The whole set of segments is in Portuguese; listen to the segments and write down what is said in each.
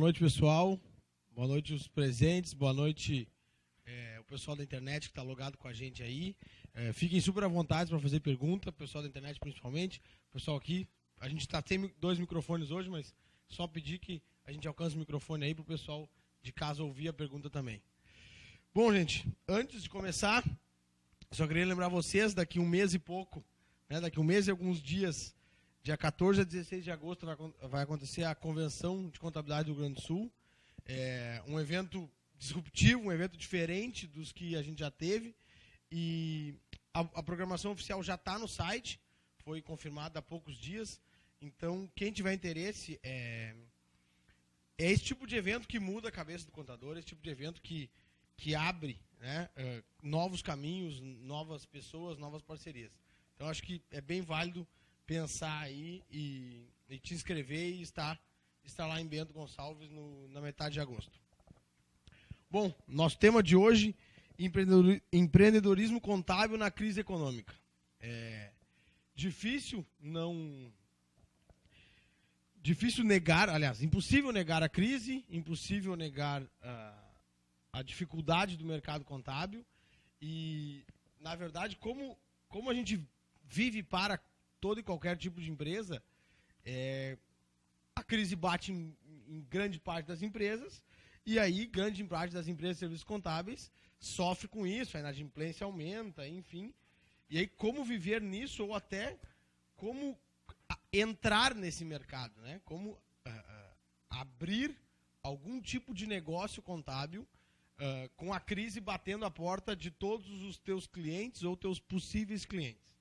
noite, pessoal. Boa noite os presentes, boa noite o pessoal da internet que está logado com a gente aí. Fiquem super à vontade para fazer pergunta, pessoal da internet principalmente. Pessoal aqui, a gente está sem 2 microfones hoje, mas só pedir que a gente alcance o microfone aí para o pessoal de casa ouvir a pergunta também. Bom, gente, antes de começar, só queria lembrar vocês, daqui um mês e pouco, daqui um mês e alguns dias, dia 14 a 16 de agosto vai acontecer a Convenção de Contabilidade do Rio Grande do Sul. É um evento disruptivo, um evento diferente dos que a gente já teve. E a programação oficial já está no site, foi confirmada há poucos dias. Então, quem tiver interesse, é esse tipo de evento que muda a cabeça do contador, esse tipo de evento que abre, novos caminhos, novas pessoas, novas parcerias. Então, acho que é bem válido pensar aí e te inscrever e estar lá em Bento Gonçalves na metade de agosto. Bom, nosso tema de hoje, empreendedorismo contábil na crise econômica. Difícil negar, aliás, impossível negar a crise, impossível negar a dificuldade do mercado contábil e, na verdade, como a gente vive para todo e qualquer tipo de empresa, a crise bate em grande parte das empresas e aí grande parte das empresas de serviços contábeis sofre com isso, a inadimplência aumenta, enfim. E aí como viver nisso ou até como entrar nesse mercado, né? Como abrir algum tipo de negócio contábil com a crise batendo a porta de todos os teus clientes ou teus possíveis clientes.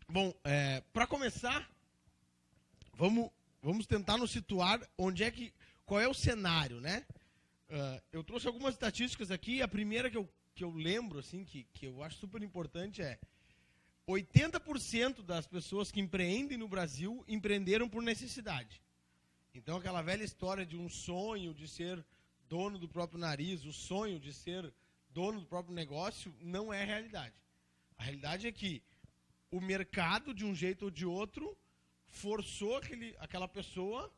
Bom, para começar, vamos tentar nos situar qual é o cenário, né? Eu trouxe algumas estatísticas aqui. A primeira que eu lembro, assim, que eu acho super importante 80% das pessoas que empreendem no Brasil empreenderam por necessidade. Então, aquela velha história de um sonho de ser dono do próprio nariz, o sonho de ser dono do próprio negócio, não é realidade. A realidade é que o mercado, de um jeito ou de outro, forçou aquela pessoa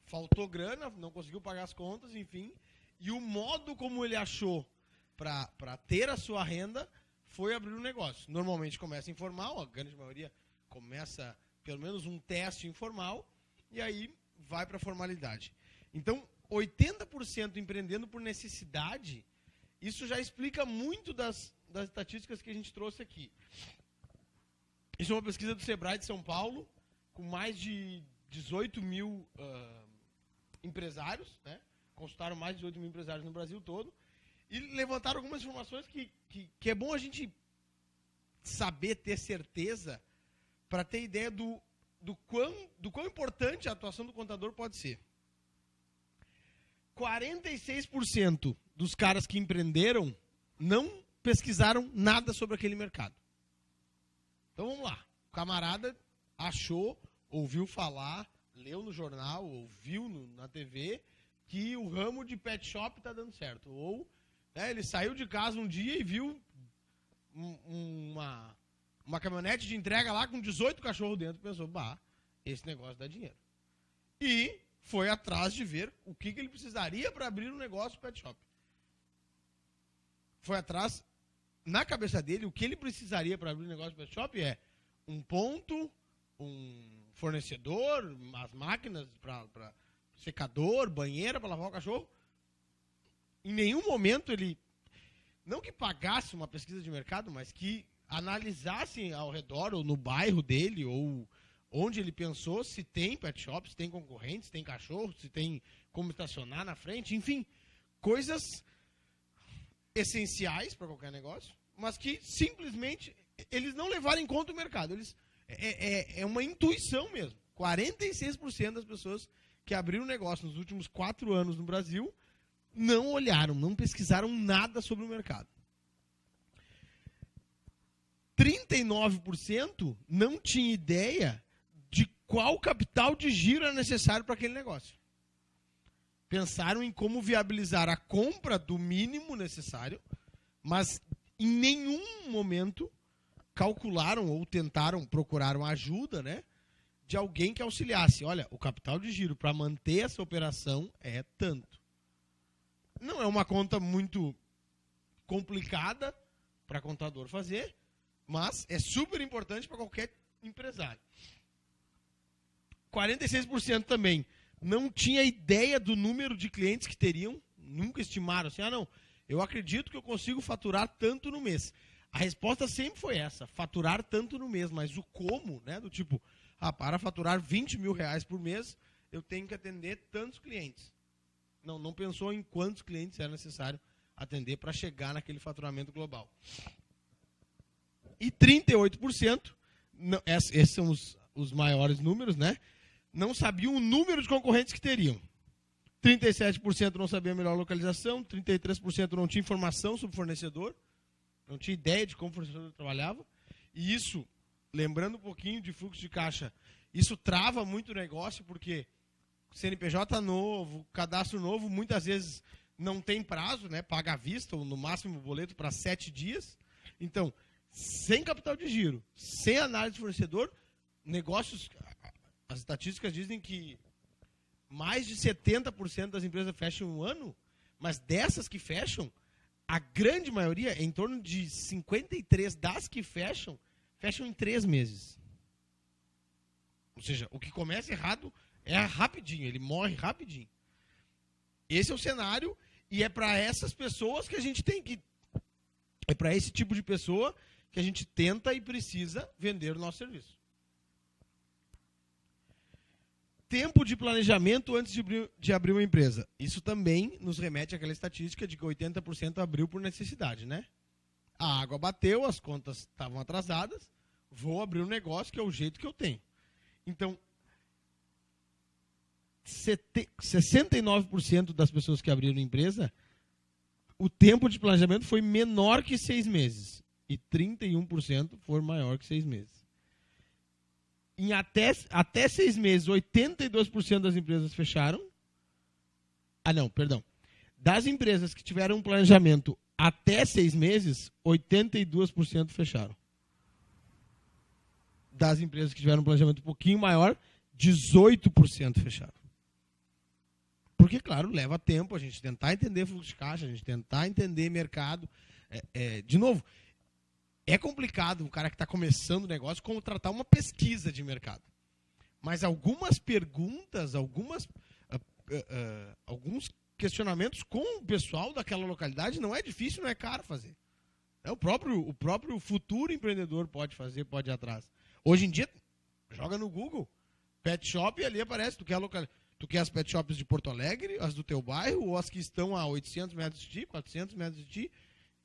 faltou grana, não conseguiu pagar as contas, enfim, e o modo como ele achou para ter a sua renda foi abrir um negócio. Normalmente começa informal, a grande maioria começa pelo menos um teste informal, e aí vai para a formalidade. Então, 80% empreendendo por necessidade, isso já explica muito das estatísticas que a gente trouxe aqui. Isso é uma pesquisa do Sebrae de São Paulo, com mais de 18 mil empresários, né? Consultaram mais de 18 mil empresários no Brasil todo, e levantaram algumas informações que é bom a gente saber, ter certeza, para ter ideia do quão importante a atuação do contador pode ser. 46% dos caras que empreenderam não pesquisaram nada sobre aquele mercado. Então vamos lá. O camarada achou, ouviu falar, leu no jornal, ouviu na TV que o ramo de pet shop está dando certo. Ou ele saiu de casa um dia e viu uma caminhonete de entrega lá com 18 cachorros dentro e pensou, esse negócio dá dinheiro. E foi atrás de ver o que ele precisaria para abrir um negócio de pet shop. Foi atrás, na cabeça dele, o que ele precisaria para abrir um negócio de pet shop é um ponto, um fornecedor, as máquinas para secador, banheira para lavar o cachorro. Em nenhum momento ele, não que pagasse uma pesquisa de mercado, mas que analisasse ao redor, ou no bairro dele, ou onde ele pensou, se tem pet shop, se tem concorrentes, se tem cachorro, se tem como estacionar na frente, enfim, coisas essenciais para qualquer negócio, mas que simplesmente eles não levaram em conta o mercado. É uma intuição mesmo. 46% das pessoas que abriram negócio nos últimos 4 anos no Brasil não olharam, não pesquisaram nada sobre o mercado. 39% não tinha ideia de qual capital de giro era necessário para aquele negócio. Pensaram em como viabilizar a compra do mínimo necessário, mas em nenhum momento calcularam ou tentaram, procuraram ajuda, né, de alguém que auxiliasse. Olha, o capital de giro para manter essa operação é tanto. Não é uma conta muito complicada para contador fazer, mas é super importante para qualquer empresário. 46% também não tinha ideia do número de clientes que teriam, nunca estimaram assim, não, eu acredito que eu consigo faturar tanto no mês. A resposta sempre foi essa, faturar tanto no mês, mas o como, né, do tipo, para faturar 20 mil reais por mês, eu tenho que atender tantos clientes. Não pensou em quantos clientes era necessário atender para chegar naquele faturamento global. E 38%, esses são os maiores números, né? Não sabiam o número de concorrentes que teriam. 37% não sabia a melhor localização, 33% não tinha informação sobre o fornecedor, não tinha ideia de como o fornecedor trabalhava. E isso, lembrando um pouquinho de fluxo de caixa, isso trava muito o negócio, porque CNPJ novo, cadastro novo, muitas vezes não tem prazo, né? Paga à vista, ou no máximo boleto para 7 dias. Então, sem capital de giro, sem análise de fornecedor, negócios, as estatísticas dizem que mais de 70% das empresas fecham um ano, mas dessas que fecham, a grande maioria, em torno de 53% das que fecham em 3 meses. Ou seja, o que começa errado é rapidinho, ele morre rapidinho. Esse é o cenário, e é para essas pessoas que a gente tem que... É para esse tipo de pessoa que a gente tenta e precisa vender o nosso serviço. Tempo de planejamento antes de abrir uma empresa. Isso também nos remete àquela estatística de que 80% abriu por necessidade, né? A água bateu, as contas estavam atrasadas, vou abrir um negócio que é o jeito que eu tenho. Então, 69% das pessoas que abriram empresa, o tempo de planejamento foi menor que 6 meses. E 31% foi maior que 6 meses. Em até 6 meses, 82% das empresas fecharam. Das empresas que tiveram um planejamento até 6 meses, 82% fecharam. Das empresas que tiveram um planejamento um pouquinho maior, 18% fecharam. Porque, claro, leva tempo a gente tentar entender fluxo de caixa, a gente tentar entender mercado. De novo, é complicado um cara que está começando o negócio contratar uma pesquisa de mercado. Mas algumas perguntas, alguns questionamentos com o pessoal daquela localidade não é difícil, não é caro fazer. O próprio futuro empreendedor pode fazer, pode ir atrás. Hoje em dia, joga no Google, pet shop, e ali aparece, tu quer as pet shops de Porto Alegre, as do teu bairro, ou as que estão a 800 metros de ti, 400 metros de ti.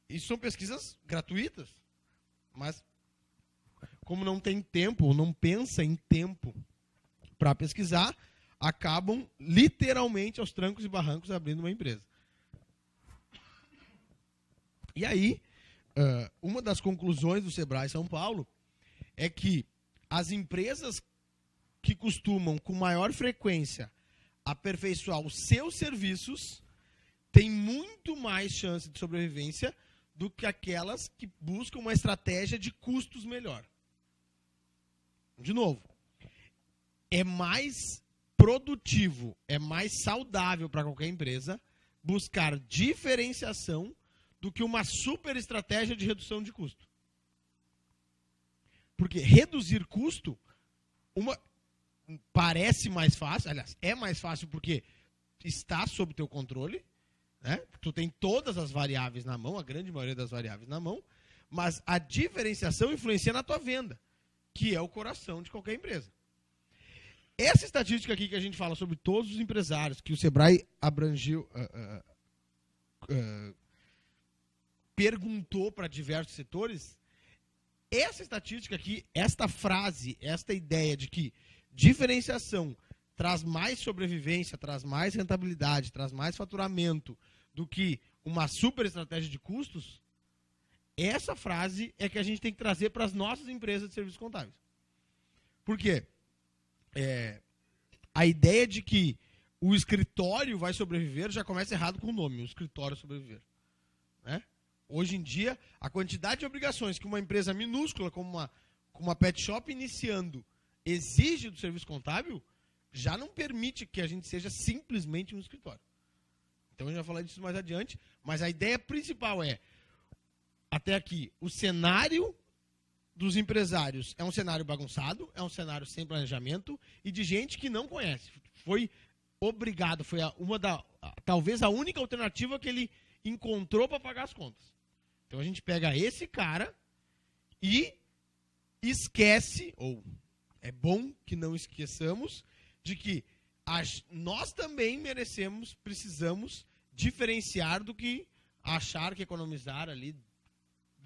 Isso são pesquisas gratuitas. Mas, como não tem tempo, ou não pensa em tempo para pesquisar, acabam literalmente aos trancos e barrancos abrindo uma empresa. E aí, uma das conclusões do Sebrae São Paulo é que as empresas que costumam, com maior frequência, aperfeiçoar os seus serviços têm muito mais chance de sobrevivência do que aquelas que buscam uma estratégia de custos melhor. De novo, é mais produtivo, é mais saudável para qualquer empresa buscar diferenciação do que uma super estratégia de redução de custo. Porque reduzir custo parece mais fácil, aliás, é mais fácil porque está sob teu controle, né? Tu tem todas as variáveis na mão, a grande maioria das variáveis na mão, mas a diferenciação influencia na tua venda, que é o coração de qualquer empresa. Essa estatística aqui que a gente fala sobre todos os empresários, que o Sebrae abrangiu, perguntou para diversos setores, essa estatística aqui, esta frase, esta ideia de que diferenciação traz mais sobrevivência, traz mais rentabilidade, traz mais faturamento do que uma super estratégia de custos, essa frase é que a gente tem que trazer para as nossas empresas de serviços contábeis. Por quê? A ideia de que o escritório vai sobreviver já começa errado com o nome, o escritório sobreviver. Né? Hoje em dia, a quantidade de obrigações que uma empresa minúscula, como uma pet shop iniciando, exige do serviço contábil já não permite que a gente seja simplesmente um escritório. Então a gente vai falar disso mais adiante, mas a ideia principal é, até aqui, o cenário dos empresários é um cenário bagunçado, é um cenário sem planejamento e de gente que não conhece. Foi obrigado, foi talvez a única alternativa que ele encontrou para pagar as contas. Então a gente pega esse cara e esquece, ou é bom que não esqueçamos, de que nós também precisamos diferenciar do que achar que economizar ali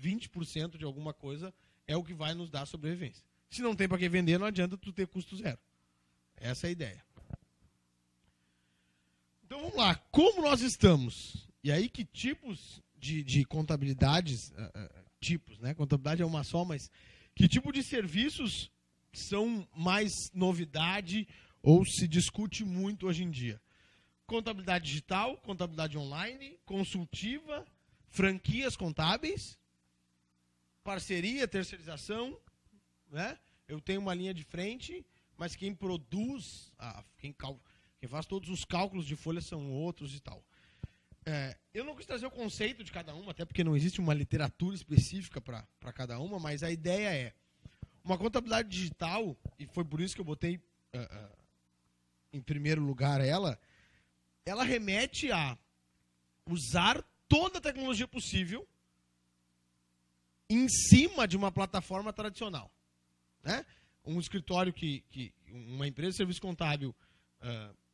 20% de alguma coisa é o que vai nos dar sobrevivência. Se não tem para que vender, não adianta tu ter custo zero. Essa é a ideia. Então vamos lá, como nós estamos? E aí que tipos de contabilidades, tipos, né? Contabilidade é uma só, mas que tipo de serviços são mais novidade ou se discute muito hoje em dia? Contabilidade digital, contabilidade online, consultiva, franquias contábeis, parceria, terceirização, né? Eu tenho uma linha de frente, mas quem produz, quem faz todos os cálculos de folha são outros e tal. Eu não quis trazer o conceito de cada uma, até porque não existe uma literatura específica para cada uma, mas a ideia é uma contabilidade digital, e foi por isso que eu botei em primeiro lugar ela remete a usar toda a tecnologia possível em cima de uma plataforma tradicional. Né? Um escritório uma empresa de serviço contábil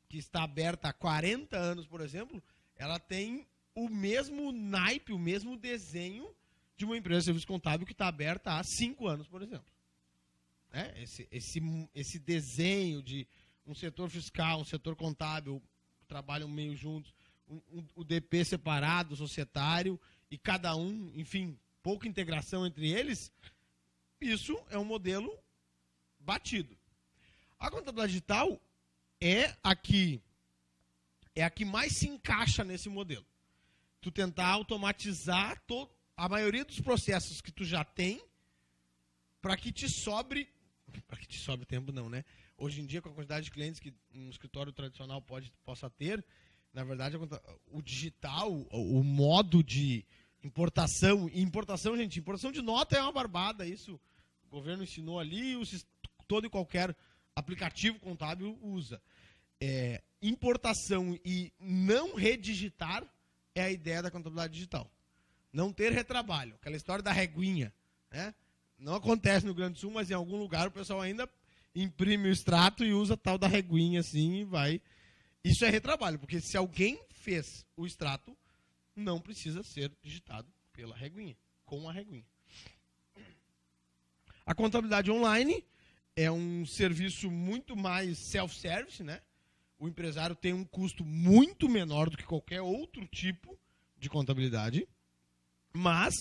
que está aberta há 40 anos, por exemplo, ela tem o mesmo naipe, o mesmo desenho de uma empresa de serviço contábil que está aberta há 5 anos, por exemplo. Né? Esse desenho de um setor fiscal, um setor contábil, trabalham meio juntos, o DP separado, societário, e cada um, enfim, pouca integração entre eles, isso é um modelo batido. A contabilidade digital é a que mais se encaixa nesse modelo. Tu tentar automatizar a maioria dos processos que tu já tem para que te sobre tempo não, né? Hoje em dia, com a quantidade de clientes que um escritório tradicional possa ter, na verdade, o digital, o modo de importação, gente, importação de nota é uma barbada, isso o governo ensinou ali, todo e qualquer aplicativo contábil usa. Importação e não redigitar é a ideia da contabilidade digital. Não ter retrabalho, aquela história da reguinha, né? Não acontece no Rio Grande do Sul, mas em algum lugar o pessoal ainda imprime o extrato e usa tal da reguinha assim e vai. Isso é retrabalho, porque se alguém fez o extrato, não precisa ser digitado pela reguinha, com a reguinha. A contabilidade online é um serviço muito mais self-service, né? O empresário tem um custo muito menor do que qualquer outro tipo de contabilidade, mas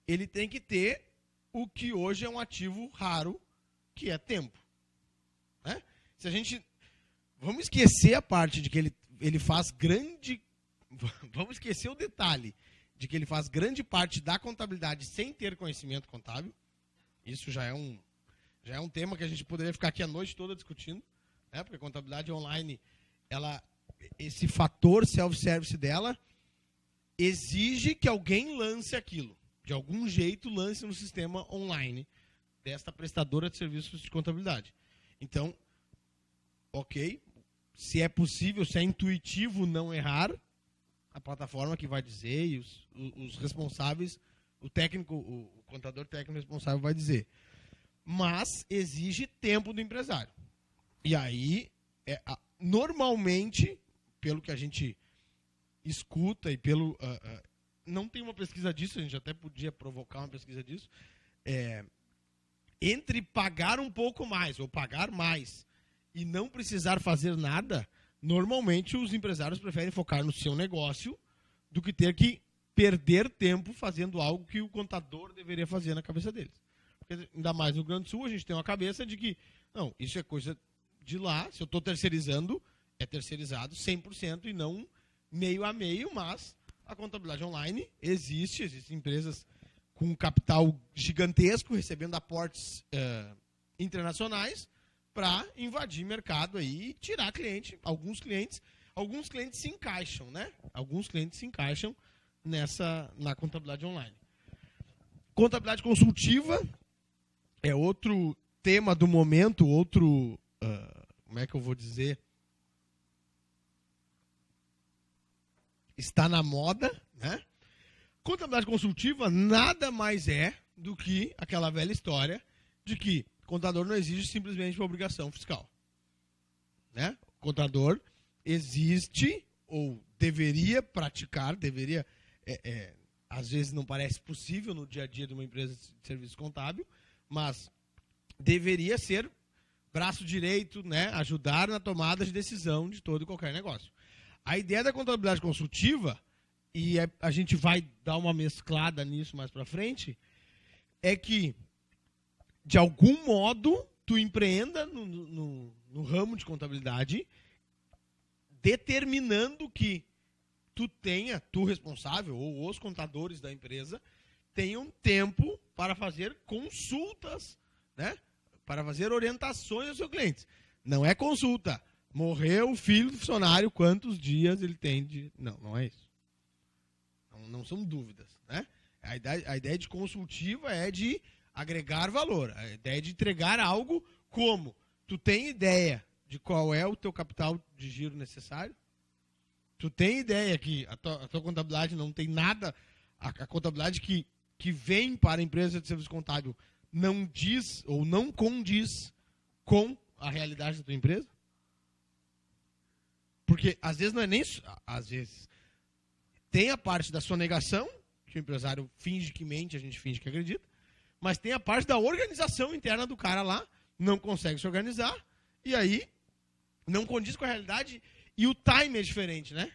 ele tem que ter o que hoje é um ativo raro, que é tempo. Né? Se a gente... Vamos esquecer a parte de que ele faz grande... Vamos esquecer o detalhe de que ele faz grande parte da contabilidade sem ter conhecimento contábil. Isso já é um tema que a gente poderia ficar aqui a noite toda discutindo, né? Porque a contabilidade online, esse fator self-service dela exige que alguém lance aquilo. De algum jeito, lance no sistema online desta prestadora de serviços de contabilidade. Então, ok, se é possível, se é intuitivo não errar, a plataforma que vai dizer e os responsáveis, o contador técnico responsável vai dizer. Mas exige tempo do empresário. E aí, normalmente, pelo que a gente escuta e pelo... não tem uma pesquisa disso, a gente até podia provocar uma pesquisa disso, entre pagar um pouco mais ou pagar mais e não precisar fazer nada, normalmente os empresários preferem focar no seu negócio do que ter que perder tempo fazendo algo que o contador deveria fazer na cabeça deles. Porque, ainda mais no Rio Grande do Sul, a gente tem uma cabeça de que, não, isso é coisa de lá, se eu estou terceirizando, é terceirizado 100% e não meio a meio, mas a contabilidade online existem empresas com capital gigantesco, recebendo aportes internacionais, para invadir mercado aí e tirar cliente. Alguns clientes se encaixam, né? Alguns clientes se encaixam na contabilidade online. Contabilidade consultiva é outro tema do momento, outro, como é que eu vou dizer? Está na moda, né? Contabilidade consultiva nada mais é do que aquela velha história de que contador não exige simplesmente uma obrigação fiscal, né? O contador existe ou deveria praticar, às vezes não parece possível no dia a dia de uma empresa de serviço contábil, mas deveria ser braço direito, né? Ajudar na tomada de decisão de todo e qualquer negócio. A ideia da contabilidade consultiva, e a gente vai dar uma mesclada nisso mais para frente, é que, de algum modo, tu empreenda no ramo de contabilidade, determinando que tu responsável, ou os contadores da empresa, tenham tempo para fazer consultas, né? Para fazer orientações aos seus clientes. Não é consulta. Morreu o filho do funcionário, quantos dias ele tem de... Não é isso. Não são dúvidas, né? A ideia de consultiva é de agregar valor. A ideia é de entregar algo como: tu tem ideia de qual é o teu capital de giro necessário? Tu tem ideia que a tua contabilidade não tem nada... A contabilidade que vem para a empresa de serviço contábil não diz ou não condiz com a realidade da tua empresa? Porque às vezes não é nem... Às vezes tem a parte da sonegação, que o empresário finge que mente, a gente finge que acredita, mas tem a parte da organização interna do cara lá, não consegue se organizar, e aí não condiz com a realidade, e o time é diferente, né?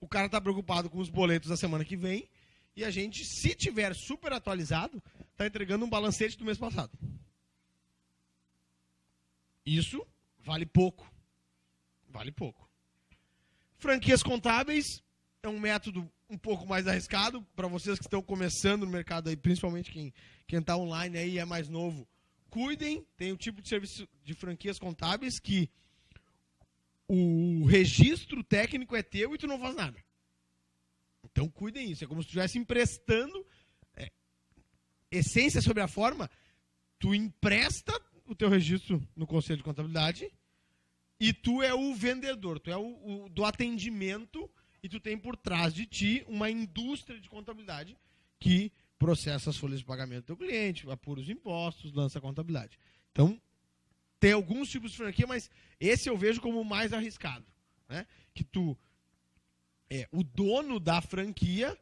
O cara está preocupado com os boletos da semana que vem, e a gente, se tiver super atualizado, está entregando um balancete do mês passado. Isso vale pouco. Vale pouco. Franquias contábeis é um método um pouco mais arriscado para vocês que estão começando no mercado aí, principalmente quem está online aí e é mais novo. Cuidem, tem um tipo de serviço de franquias contábeis que o registro técnico é teu e tu não faz nada. Então cuidem isso, é como se tu estivesse emprestando essência sobre a forma, tu empresta o teu registro no Conselho de Contabilidade e tu é o vendedor, tu é o do atendimento e tu tem por trás de ti uma indústria de contabilidade que processa as folhas de pagamento do teu cliente, apura os impostos, lança a contabilidade. Então, tem alguns tipos de franquia, mas esse eu vejo como o mais arriscado, né? Que o dono da franquia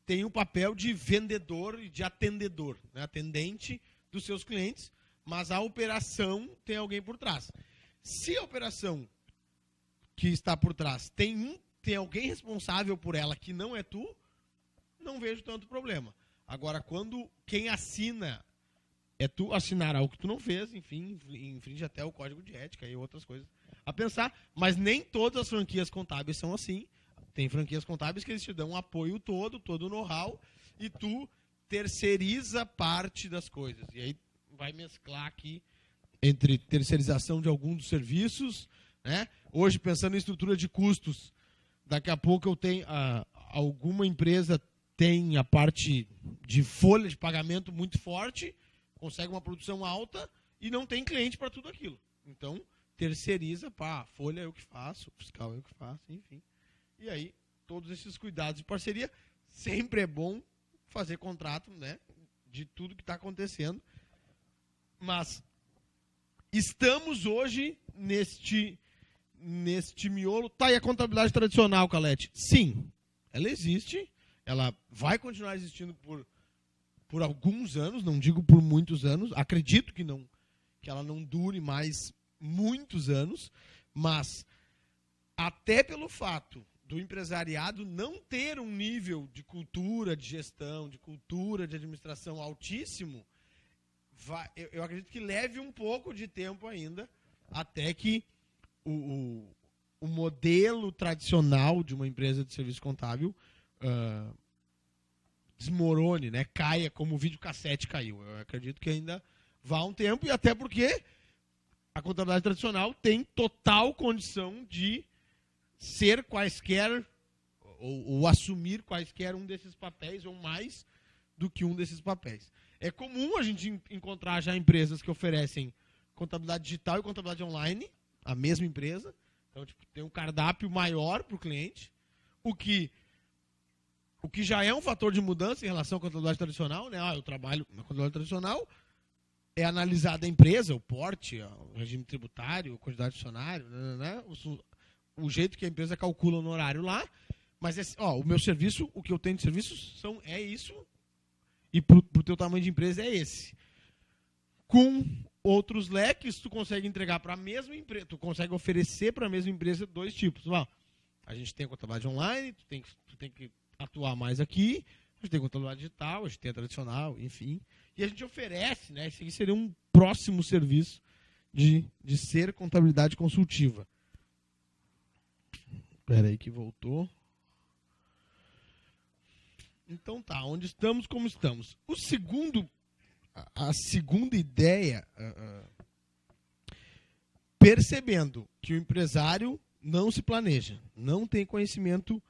tem o papel de vendedor e de atendedor, né? Atendente dos seus clientes, mas a operação tem alguém por trás. Se a operação que está por trás tem alguém responsável por ela que não é tu, não vejo tanto problema. Agora, quando quem assina é tu, assinar algo que tu não fez, enfim, infringe até o código de ética e outras coisas a pensar, mas nem todas as franquias contábeis são assim. Tem franquias contábeis que eles te dão um apoio todo o know-how, e tu terceiriza parte das coisas. E aí vai mesclar aqui entre terceirização de alguns dos serviços, né? Hoje, pensando em estrutura de custos, daqui a pouco eu tenho alguma empresa tem a parte de folha de pagamento muito forte, consegue uma produção alta e não tem cliente para tudo aquilo. Então, terceiriza, folha eu que faço, fiscal eu que faço, enfim. E aí, todos esses cuidados de parceria, sempre é bom fazer contrato, né, de tudo que está acontecendo. Mas estamos hoje neste miolo. Tá, e a contabilidade tradicional, Calete? Sim, ela existe. Ela vai continuar existindo por alguns anos, não digo por muitos anos. Acredito que ela não dure mais muitos anos, mas até pelo fato do empresariado não ter um nível de cultura de gestão, de cultura de administração altíssimo, eu acredito que leve um pouco de tempo ainda até que o modelo tradicional de uma empresa de serviço contábil desmorone, né? Caia como o videocassete caiu. Eu acredito que ainda vá um tempo, e até porque a contabilidade tradicional tem total condição de ser quaisquer ou assumir quaisquer um desses papéis ou mais do que um desses papéis. É comum a gente encontrar já empresas que oferecem contabilidade digital e contabilidade online, a mesma empresa. Então, tipo, tem um cardápio maior para o cliente, o que já é um fator de mudança em relação à contabilidade tradicional, né? Eu trabalho na contabilidade tradicional, é analisada a empresa, o porte, o regime tributário, a quantidade de funcionário, né? O jeito que a empresa calcula o honorário lá, mas o meu serviço, o que eu tenho de serviços é isso, e pro teu tamanho de empresa é esse. Com outros leques, tu consegue entregar para a mesma empresa, tu consegue oferecer para a mesma empresa dois tipos. A gente tem a contabilidade online, tu tem que atuar mais aqui, a gente tem a contabilidade digital, a gente tem a tradicional, enfim. E a gente oferece, né? Esse aqui seria um próximo serviço de ser contabilidade consultiva. Espera aí que voltou. Então tá, onde estamos, como estamos. A segunda ideia, percebendo que o empresário não se planeja, não tem conhecimento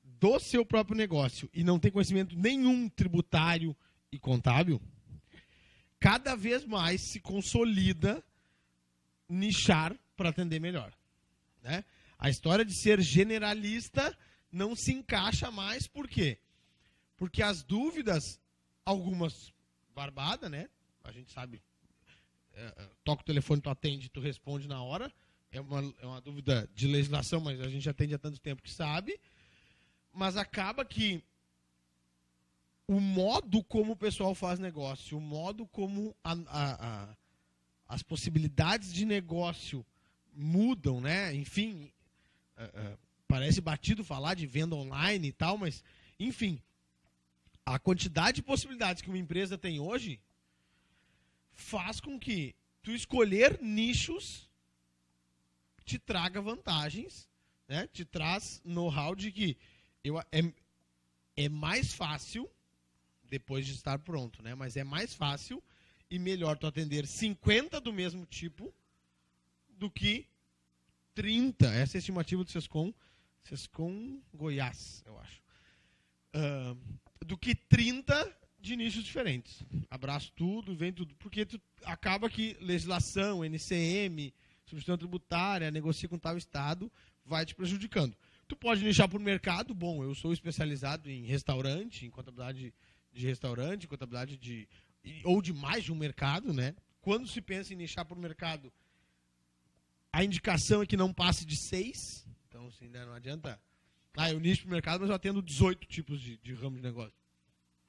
do seu próprio negócio e não tem conhecimento nenhum tributário e contábil, cada vez mais se consolida nichar para atender melhor, né? A história de ser generalista não se encaixa mais, por quê? Porque as dúvidas, algumas barbada, né? A gente sabe, toca o telefone, tu atende, tu responde na hora. É uma dúvida de legislação, mas a gente atende há tanto tempo que sabe. Mas acaba que o modo como o pessoal faz negócio, o modo como as possibilidades de negócio mudam, né? Enfim, parece batido falar de venda online e tal, mas, enfim, a quantidade de possibilidades que uma empresa tem hoje faz com que tu escolher nichos te traga vantagens, né? Te traz know-how de que é mais fácil, depois de estar pronto, né? Mas é mais fácil e melhor tu atender 50 do mesmo tipo do que 30. Essa é a estimativa do Sescom Goiás, eu acho. Do que 30 de nichos diferentes. Abraço tudo, vem tudo. Porque acaba que legislação, NCM, substituição tributária, negocia com tal estado, vai te prejudicando. Tu pode nichar por mercado. Bom, eu sou especializado em restaurante, em contabilidade de restaurante, contabilidade ou de mais de um mercado, né? Quando se pensa em nichar por mercado, a indicação é que não passe de 6. Então, assim, né, não adianta. Eu nicho por mercado, mas eu atendo 18 tipos de ramo de negócio.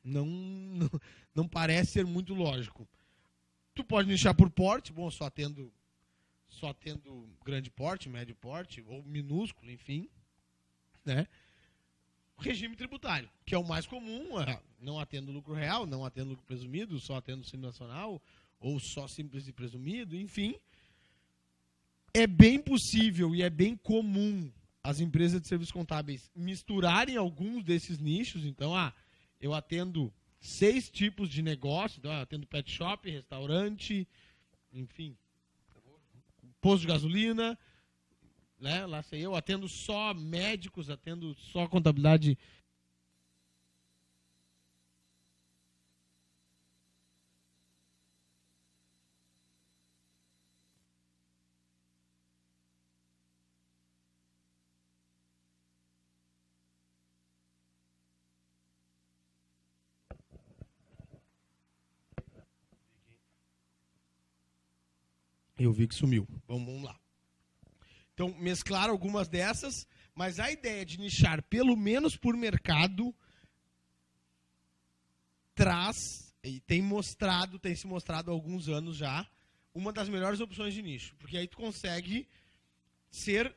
Não parece ser muito lógico. Tu pode nichar por porte. Bom, só atendo grande porte, médio porte, ou minúsculo, enfim, né? Regime tributário, que é o mais comum. Não atendo lucro real, não atendo lucro presumido, só atendo simples nacional, ou só simples e presumido, enfim. É bem possível e é bem comum as empresas de serviços contábeis misturarem alguns desses nichos. Então, eu atendo 6 tipos de negócio. Então, eu atendo pet shop, restaurante, enfim, posto de gasolina, né? Lá sei eu. Atendo só médicos, atendo só contabilidade. Eu vi que sumiu. Vamos lá. Então, mesclar algumas dessas, mas a ideia de nichar pelo menos por mercado traz, e tem se mostrado há alguns anos já, uma das melhores opções de nicho. Porque aí tu consegue ser,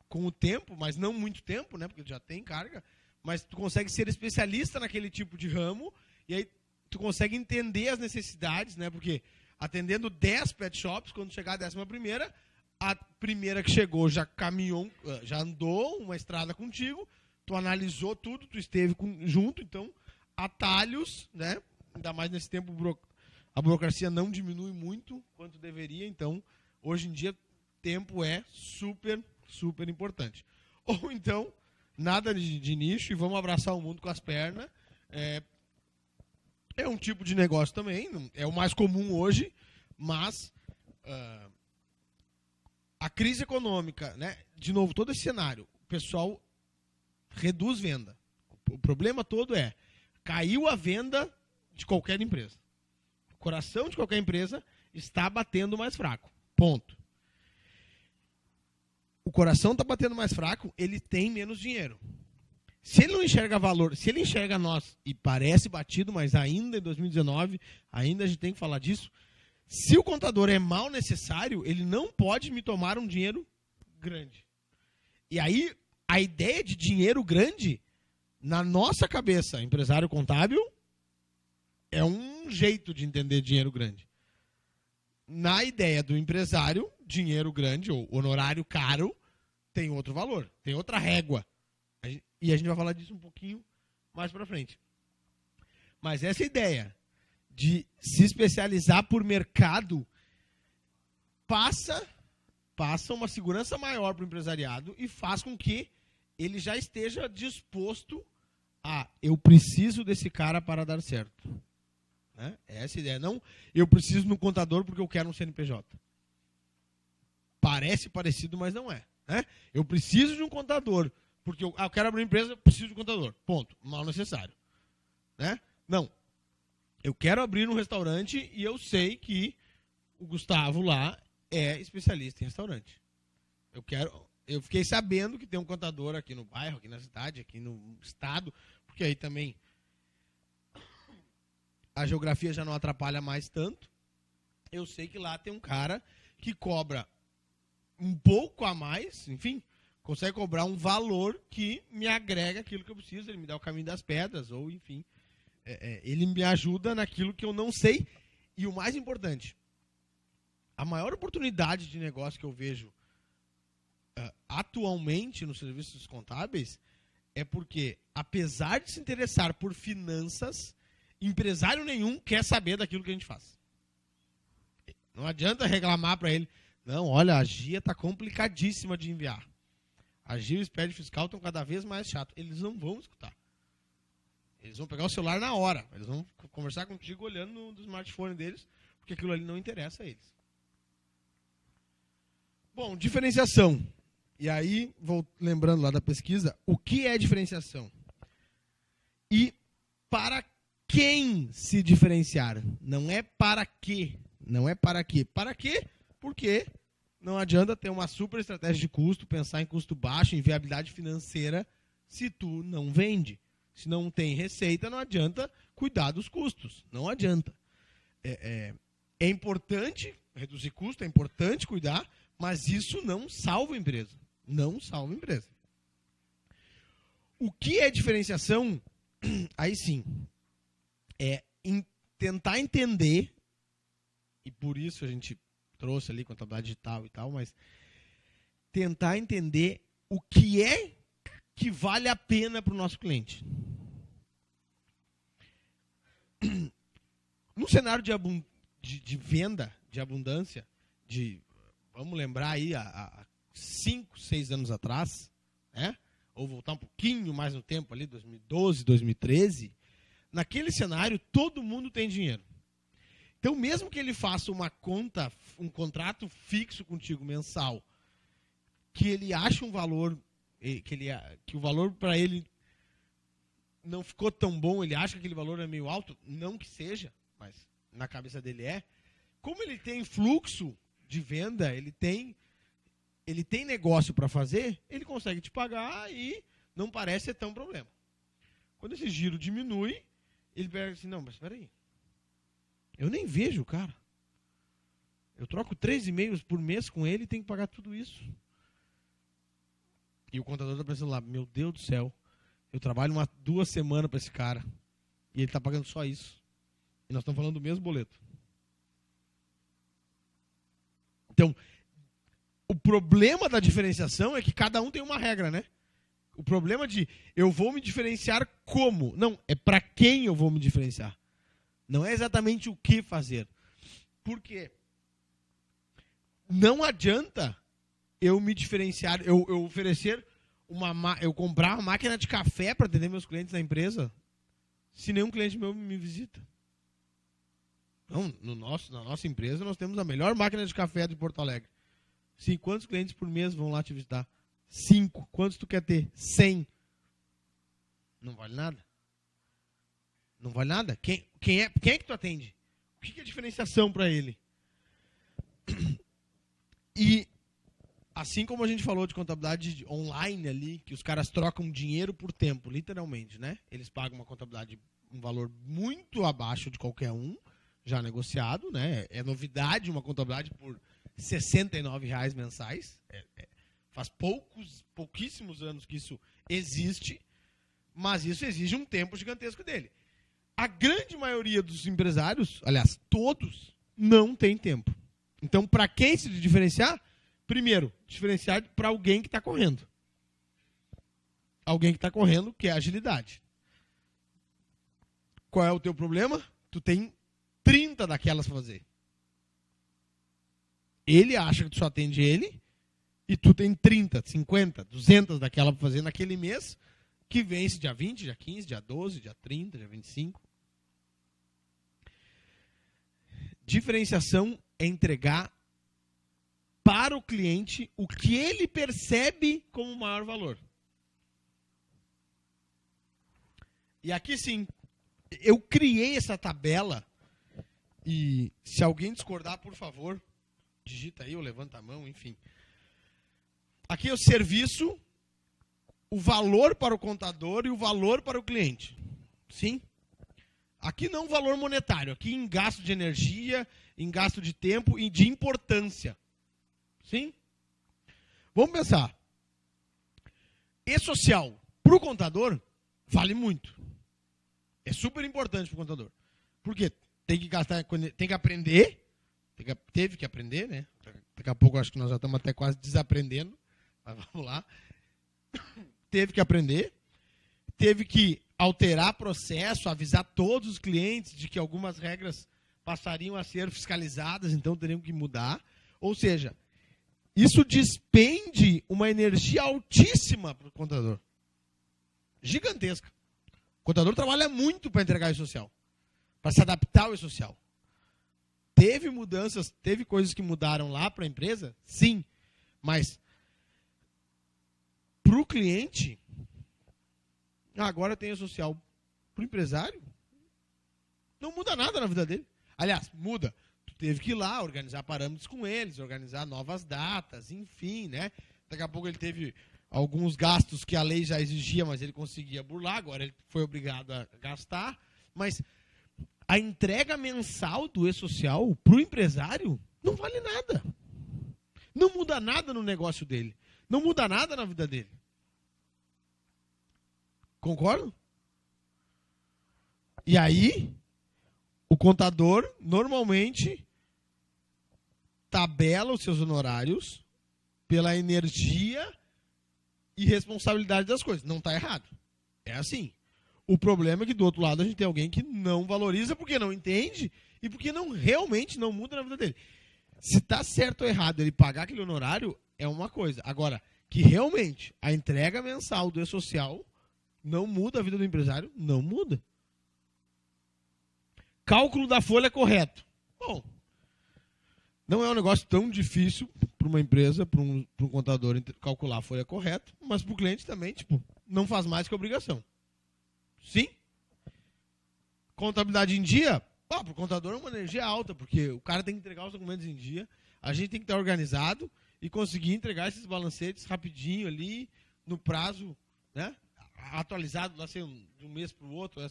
com o tempo, mas não muito tempo, né? Porque tu já tem carga, mas tu consegue ser especialista naquele tipo de ramo, e aí tu consegue entender as necessidades, né? Porque atendendo 10 pet shops, quando chegar a 11ª, a primeira que chegou já caminhou, já andou uma estrada contigo, tu analisou tudo, tu esteve junto, então atalhos, né? Ainda mais nesse tempo A burocracia não diminui muito quanto deveria, então, hoje em dia, tempo é super, super importante. Ou então, nada de nicho e vamos abraçar o mundo com as pernas. É um tipo de negócio também, é o mais comum hoje, mas a crise econômica, né? De novo, todo esse cenário, o pessoal reduz venda. O problema todo caiu a venda de qualquer empresa. O coração de qualquer empresa está batendo mais fraco. Ponto. O coração está batendo mais fraco, ele tem menos dinheiro. Se ele não enxerga valor, se ele enxerga nós, e parece batido, mas ainda em 2019, ainda a gente tem que falar disso, se o contador é mal necessário, ele não pode me tomar um dinheiro grande. E aí, a ideia de dinheiro grande, na nossa cabeça, empresário contábil, é um jeito de entender dinheiro grande. Na ideia do empresário, dinheiro grande ou honorário caro tem outro valor, tem outra régua. E a gente vai falar disso um pouquinho mais para frente. Mas essa ideia de se especializar por mercado passa uma segurança maior para o empresariado e faz com que ele já esteja disposto a eu preciso desse cara para dar certo. Né? Essa ideia. Não, eu preciso de um contador porque eu quero um CNPJ. Parece parecido, mas não é. Né? Eu preciso de um contador porque eu quero abrir uma empresa, eu preciso de um contador. Ponto. Mal necessário. Né? Não. Eu quero abrir um restaurante e eu sei que o Gustavo lá é especialista em restaurante. Eu fiquei sabendo que tem um contador aqui no bairro, aqui na cidade, aqui no estado, porque aí também a geografia já não atrapalha mais tanto. Eu sei que lá tem um cara que cobra um pouco a mais, enfim, consegue cobrar um valor que me agrega aquilo que eu preciso, ele me dá o caminho das pedras, ou enfim, ele me ajuda naquilo que eu não sei. E o mais importante, a maior oportunidade de negócio que eu vejo atualmente nos serviços contábeis é porque, apesar de se interessar por finanças, empresário nenhum quer saber daquilo que a gente faz. Não adianta reclamar para ele, não, olha, a GIA está complicadíssima de enviar. A GIA e o SPED fiscal estão cada vez mais chato. Eles não vão escutar. Eles vão pegar o celular na hora. Eles vão conversar contigo olhando no smartphone deles, porque aquilo ali não interessa a eles. Bom, diferenciação. E aí, vou lembrando lá da pesquisa, o que é diferenciação? E para quem se diferenciar? Não é para quê. Não é para quê. Para quê? Porque não adianta ter uma super estratégia de custo, pensar em custo baixo, em viabilidade financeira, se tu não vende. Se não tem receita, não adianta cuidar dos custos. Não adianta. É importante reduzir custo, é importante cuidar, mas isso não salva a empresa. Não salva a empresa. O que é diferenciação? Aí sim, tentar entender, e por isso a gente trouxe ali contabilidade digital e tal, mas tentar entender o que é que vale a pena para o nosso cliente. No cenário de venda, de abundância, vamos lembrar aí, há 5, 6 anos atrás, né? Ou voltar um pouquinho mais no tempo ali, 2012, 2013, naquele cenário todo mundo tem dinheiro. Então, mesmo que ele faça uma conta, um contrato fixo contigo mensal, que ele acha um valor, que o valor para ele não ficou tão bom, ele acha que aquele valor é meio alto, não que seja, mas na cabeça dele como ele tem fluxo de venda, ele tem negócio para fazer, ele consegue te pagar e não parece ser tão problema. Quando esse giro diminui, ele pega assim, não, mas espera aí. Eu nem vejo o cara. Eu troco 3 e-mails por mês com ele e tenho que pagar tudo isso. E o contador está pensando lá, meu Deus do céu, eu trabalho 2 semanas para esse cara e ele está pagando só isso. E nós estamos falando do mesmo boleto. Então, o problema da diferenciação é que cada um tem uma regra, né? O problema de eu vou me diferenciar como? Não, é para quem eu vou me diferenciar. Não é exatamente o que fazer. Por quê? Não adianta eu me diferenciar, eu oferecer eu comprar uma máquina de café para atender meus clientes na empresa, se nenhum cliente meu me visita. Não, na nossa empresa nós temos a melhor máquina de café de Porto Alegre. Sim, quantos clientes por mês vão lá te visitar? 5. Quantos tu quer ter? 100. Não vale nada. Não vale nada. Quem é que tu atende? O que é a diferenciação para ele? E assim como a gente falou de contabilidade online ali, que os caras trocam dinheiro por tempo, literalmente, né? Eles pagam uma contabilidade, um valor muito abaixo de qualquer um, já negociado, né? É novidade uma contabilidade por R$ 69,00 mensais. Faz pouquíssimos anos que isso existe, mas isso exige um tempo gigantesco dele. A grande maioria dos empresários, aliás, todos, não tem tempo. Então, para quem se diferenciar? Primeiro, diferenciar para alguém que está correndo. Alguém que está correndo, que é agilidade. Qual é o teu problema? Tu tem 30 daquelas para fazer. Ele acha que tu só atende ele, e tu tem 30, 50, 200 daquela para fazer naquele mês, que vence dia 20, dia 15, dia 12, dia 30, dia 25. Diferenciação é entregar para o cliente o que ele percebe como maior valor. E aqui sim, eu criei essa tabela, e se alguém discordar, por favor, digita aí ou levanta a mão, enfim. Aqui é o serviço, o valor para o contador e o valor para o cliente. Sim? Aqui não valor monetário, aqui em gasto de energia, em gasto de tempo e de importância. Sim? Vamos pensar. E-social, para o contador, vale muito. É super importante para o contador. Por quê? Tem que gastar, tem que aprender, teve que aprender, né? Daqui a pouco acho que nós já estamos até quase desaprendendo, mas vamos lá. Teve que aprender, teve que alterar processo, avisar todos os clientes de que algumas regras passariam a ser fiscalizadas, então teriam que mudar. Ou seja, isso despende uma energia altíssima para o contador. Gigantesca. O contador trabalha muito para entregar o social, para se adaptar ao social. Teve mudanças, teve coisas que mudaram lá para a empresa? Sim. Mas para o cliente, agora tem o social. Para o empresário, não muda nada na vida dele. Aliás, muda. Tu teve que ir lá, organizar parâmetros com eles, organizar novas datas, enfim, né? Daqui a pouco ele teve alguns gastos que a lei já exigia, mas ele conseguia burlar, agora ele foi obrigado a gastar. Mas a entrega mensal do e-social para o empresário não vale nada. Não muda nada no negócio dele. Não muda nada na vida dele. Concordo? E aí, o contador normalmente tabela os seus honorários pela energia e responsabilidade das coisas. Não está errado. É assim. O problema é que do outro lado a gente tem alguém que não valoriza porque não entende e porque realmente não muda na vida dele. Se está certo ou errado ele pagar aquele honorário, é uma coisa. Agora, que realmente a entrega mensal do e-social não muda a vida do empresário, não muda. Cálculo da folha correto. Bom, não é um negócio tão difícil para uma empresa, para um contador calcular a folha correta, mas para o cliente também, não faz mais que obrigação. Sim? Contabilidade em dia? Para o contador é uma energia alta, porque o cara tem que entregar os documentos em dia, a gente tem que estar organizado e conseguir entregar esses balancetes rapidinho ali, no prazo, né? Atualizado, lá sei, de um mês para o outro,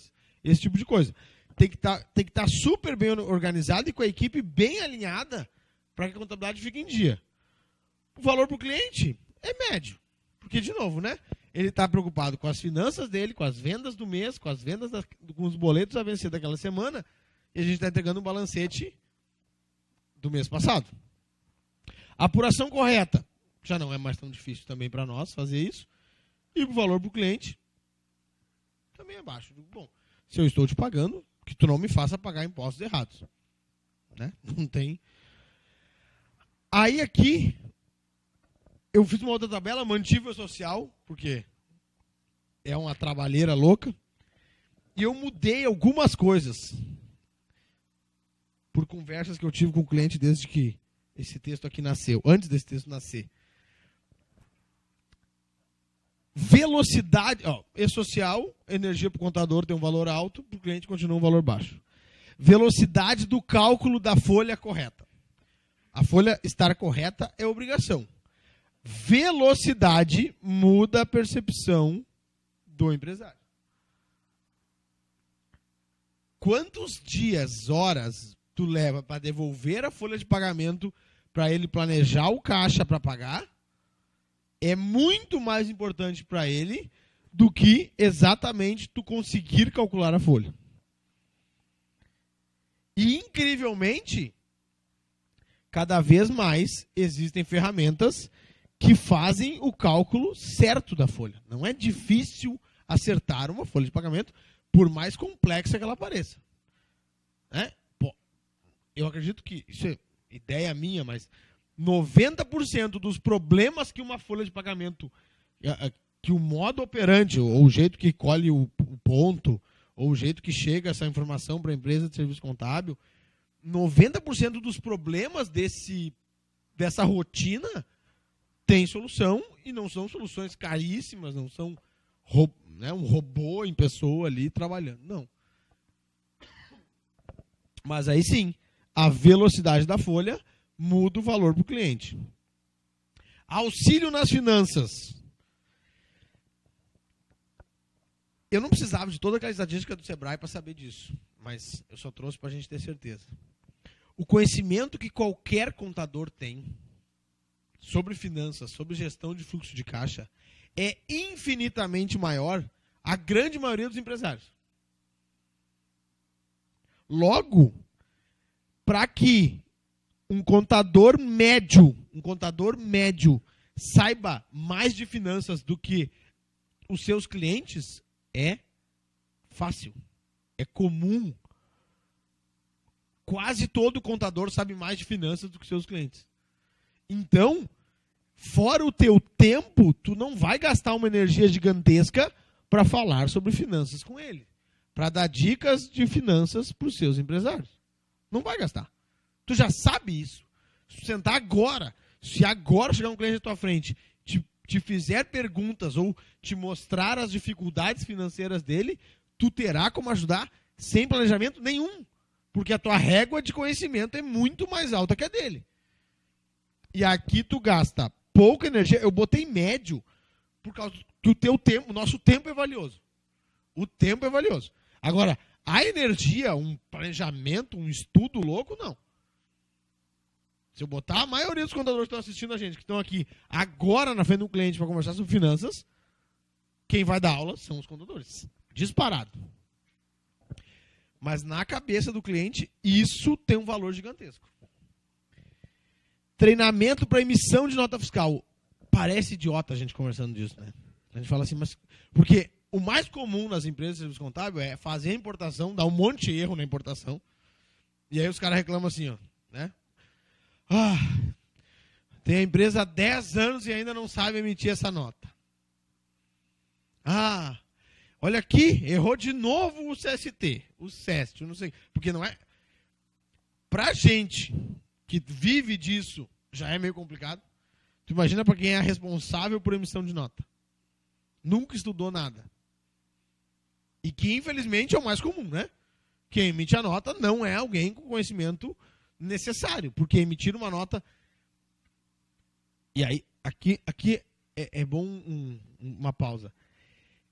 esse tipo de coisa. Tem que estar super bem organizado e com a equipe bem alinhada para que a contabilidade fique em dia. O valor para o cliente é médio. Porque, de novo, né? Ele está preocupado com as finanças dele, com as vendas do mês, com as vendas com os boletos a vencer daquela semana, e a gente está entregando um balancete do mês passado. Apuração correta. Já não é mais tão difícil também para nós fazer isso. E o valor para o cliente também é baixo. Bom, se eu estou te pagando, Que tu não me faça pagar impostos errados. Né? Não tem. Aí aqui, eu fiz uma outra tabela, mantive o social, porque é uma trabalheira louca. E eu mudei algumas coisas por conversas que eu tive com o cliente desde que esse texto aqui nasceu, antes desse texto nascer. Velocidade, e-social, energia para o contador tem um valor alto, para o cliente continua um valor baixo. Velocidade do cálculo da folha correta. A folha estar correta é obrigação. Velocidade muda a percepção do empresário. Quantos dias, horas, tu leva para devolver a folha de pagamento para ele planejar o caixa para pagar? É muito mais importante para ele do que exatamente tu conseguir calcular a folha. E, incrivelmente, cada vez mais existem ferramentas que fazem o cálculo certo da folha. Não é difícil acertar uma folha de pagamento, por mais complexa que ela pareça. Né? Pô, eu acredito que, isso é ideia minha, mas 90% dos problemas que uma folha de pagamento, que o modo operante, ou o jeito que colhe o ponto, ou o jeito que chega essa informação para a empresa de serviço contábil, 90% dos problemas dessa rotina tem solução, e não são soluções caríssimas, não são um robô em pessoa ali trabalhando. Não. Mas aí sim, a velocidade da folha muda o valor para o cliente. Auxílio nas finanças. Eu não precisava de toda aquela estatística do Sebrae para saber disso, mas eu só trouxe para a gente ter certeza. O conhecimento que qualquer contador tem sobre finanças, sobre gestão de fluxo de caixa, é infinitamente maior a grande maioria dos empresários. Logo, para que um contador médio saiba mais de finanças do que os seus clientes, é fácil, é comum. Quase todo contador sabe mais de finanças do que seus clientes. Então, fora o teu tempo, tu não vai gastar uma energia gigantesca para falar sobre finanças com ele, para dar dicas de finanças para os seus empresários. Não vai gastar. Tu já sabe isso. Se tu sentar agora, se agora chegar um cliente à tua frente, te fizer perguntas ou te mostrar as dificuldades financeiras dele, tu terá como ajudar sem planejamento nenhum, porque a tua régua de conhecimento é muito mais alta que a dele. E aqui tu gasta pouca energia. Eu botei médio por causa do teu tempo. O nosso tempo é valioso. O tempo é valioso. Agora, a energia, um planejamento, um estudo louco, não. Se eu botar a maioria dos contadores que estão assistindo a gente, que estão aqui agora na frente do cliente para conversar sobre finanças, quem vai dar aula são os contadores. Disparado. Mas na cabeça do cliente, isso tem um valor gigantesco. Treinamento para emissão de nota fiscal. Parece idiota a gente conversando disso, né? A gente fala assim, mas... Porque o mais comum nas empresas de serviço contábil é fazer a importação, dar um monte de erro na importação, e aí os caras reclamam assim, ó, né? Tem a empresa há 10 anos e ainda não sabe emitir essa nota. Olha aqui, errou de novo o CST, o CEST, não sei. Porque não é... Pra gente que vive disso, já é meio complicado. Tu imagina para quem é responsável por emissão de nota. Nunca estudou nada. E que, infelizmente, é o mais comum, né? Quem emite a nota não é alguém com conhecimento necessário. Porque emitir uma nota... E aí, aqui é bom uma pausa.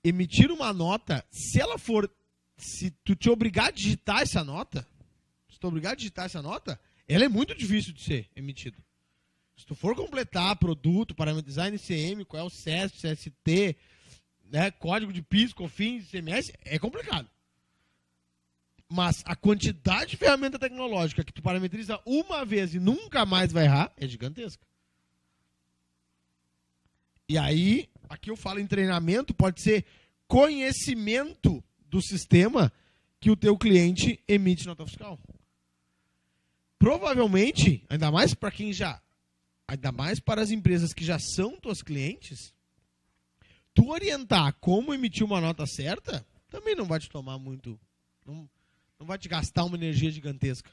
Emitir uma nota, se tu te obrigar a digitar essa nota, ela é muito difícil de ser emitida. Se tu for completar produto, parametrizar NCM, qual é o CEST, CST, né, código de PIS, COFINS, ICMS, é complicado. Mas a quantidade de ferramenta tecnológica que tu parametriza uma vez e nunca mais vai errar é gigantesca. E aí, aqui eu falo em treinamento, pode ser conhecimento do sistema que o teu cliente emite nota fiscal. Provavelmente, ainda mais para as empresas que já são tuas clientes, tu orientar como emitir uma nota certa, também não vai te tomar muito, não vai te gastar uma energia gigantesca.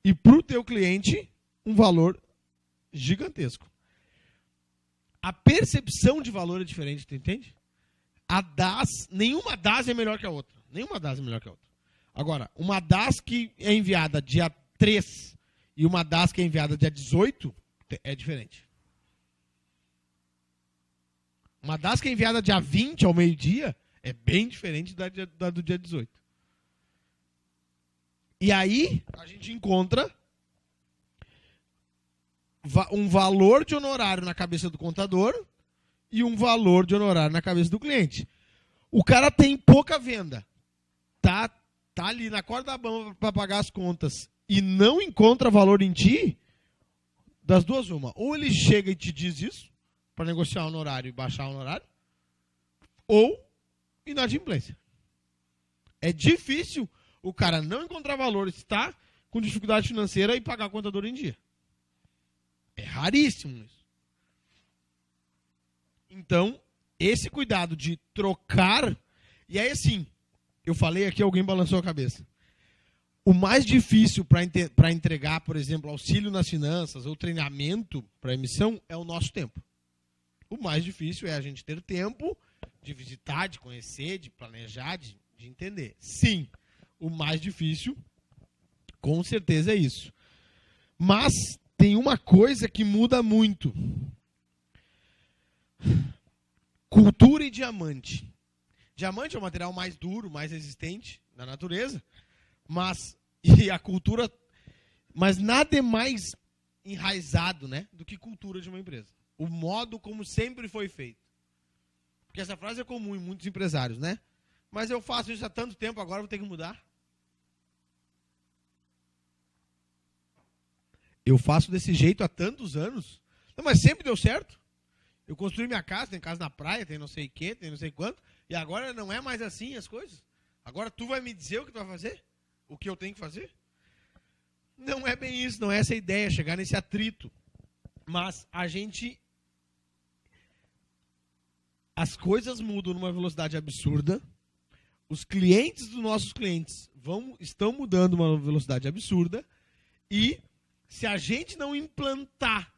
E para o teu cliente, um valor gigantesco. A percepção de valor é diferente, tu entende? Nenhuma DAS é melhor que a outra. Nenhuma DAS é melhor que a outra. Agora, uma DAS que é enviada dia 3 e uma DAS que é enviada dia 18 é diferente. Uma DAS que é enviada dia 20 ao meio-dia é bem diferente da do dia 18. E aí, a gente encontra um valor de honorário na cabeça do contador e um valor de honorário na cabeça do cliente. O cara tem pouca venda, tá ali na corda bamba para pagar as contas e não encontra valor em ti, das duas uma. Ou ele chega e te diz isso, para negociar o honorário e baixar o honorário, ou inadimplência. É difícil o cara não encontrar valor, estar com dificuldade financeira e pagar o contador em dia. É raríssimo isso. Então, esse cuidado de trocar... E aí, assim, eu falei aqui, alguém balançou a cabeça. O mais difícil para entregar, por exemplo, auxílio nas finanças ou treinamento para emissão é o nosso tempo. O mais difícil é a gente ter tempo de visitar, de conhecer, de planejar, de entender. Sim, o mais difícil, com certeza, é isso. Mas tem uma coisa que muda muito. Cultura e diamante. Diamante é o material mais duro, mais resistente da natureza, mas nada é mais enraizado, né, do que cultura de uma empresa. O modo como sempre foi feito. Porque essa frase é comum em muitos empresários, né? Mas eu faço isso há tanto tempo, agora vou ter que mudar. Eu faço desse jeito há tantos anos. Não, mas sempre deu certo. Eu construí minha casa, tem casa na praia, tem não sei o quê, tem não sei quanto. E agora não é mais assim as coisas. Agora tu vai me dizer o que tu vai fazer? O que eu tenho que fazer? Não é bem isso, não é essa a ideia, chegar nesse atrito. Mas as coisas mudam numa velocidade absurda. Os clientes dos nossos clientes estão mudando numa velocidade absurda. E se a gente não implementar,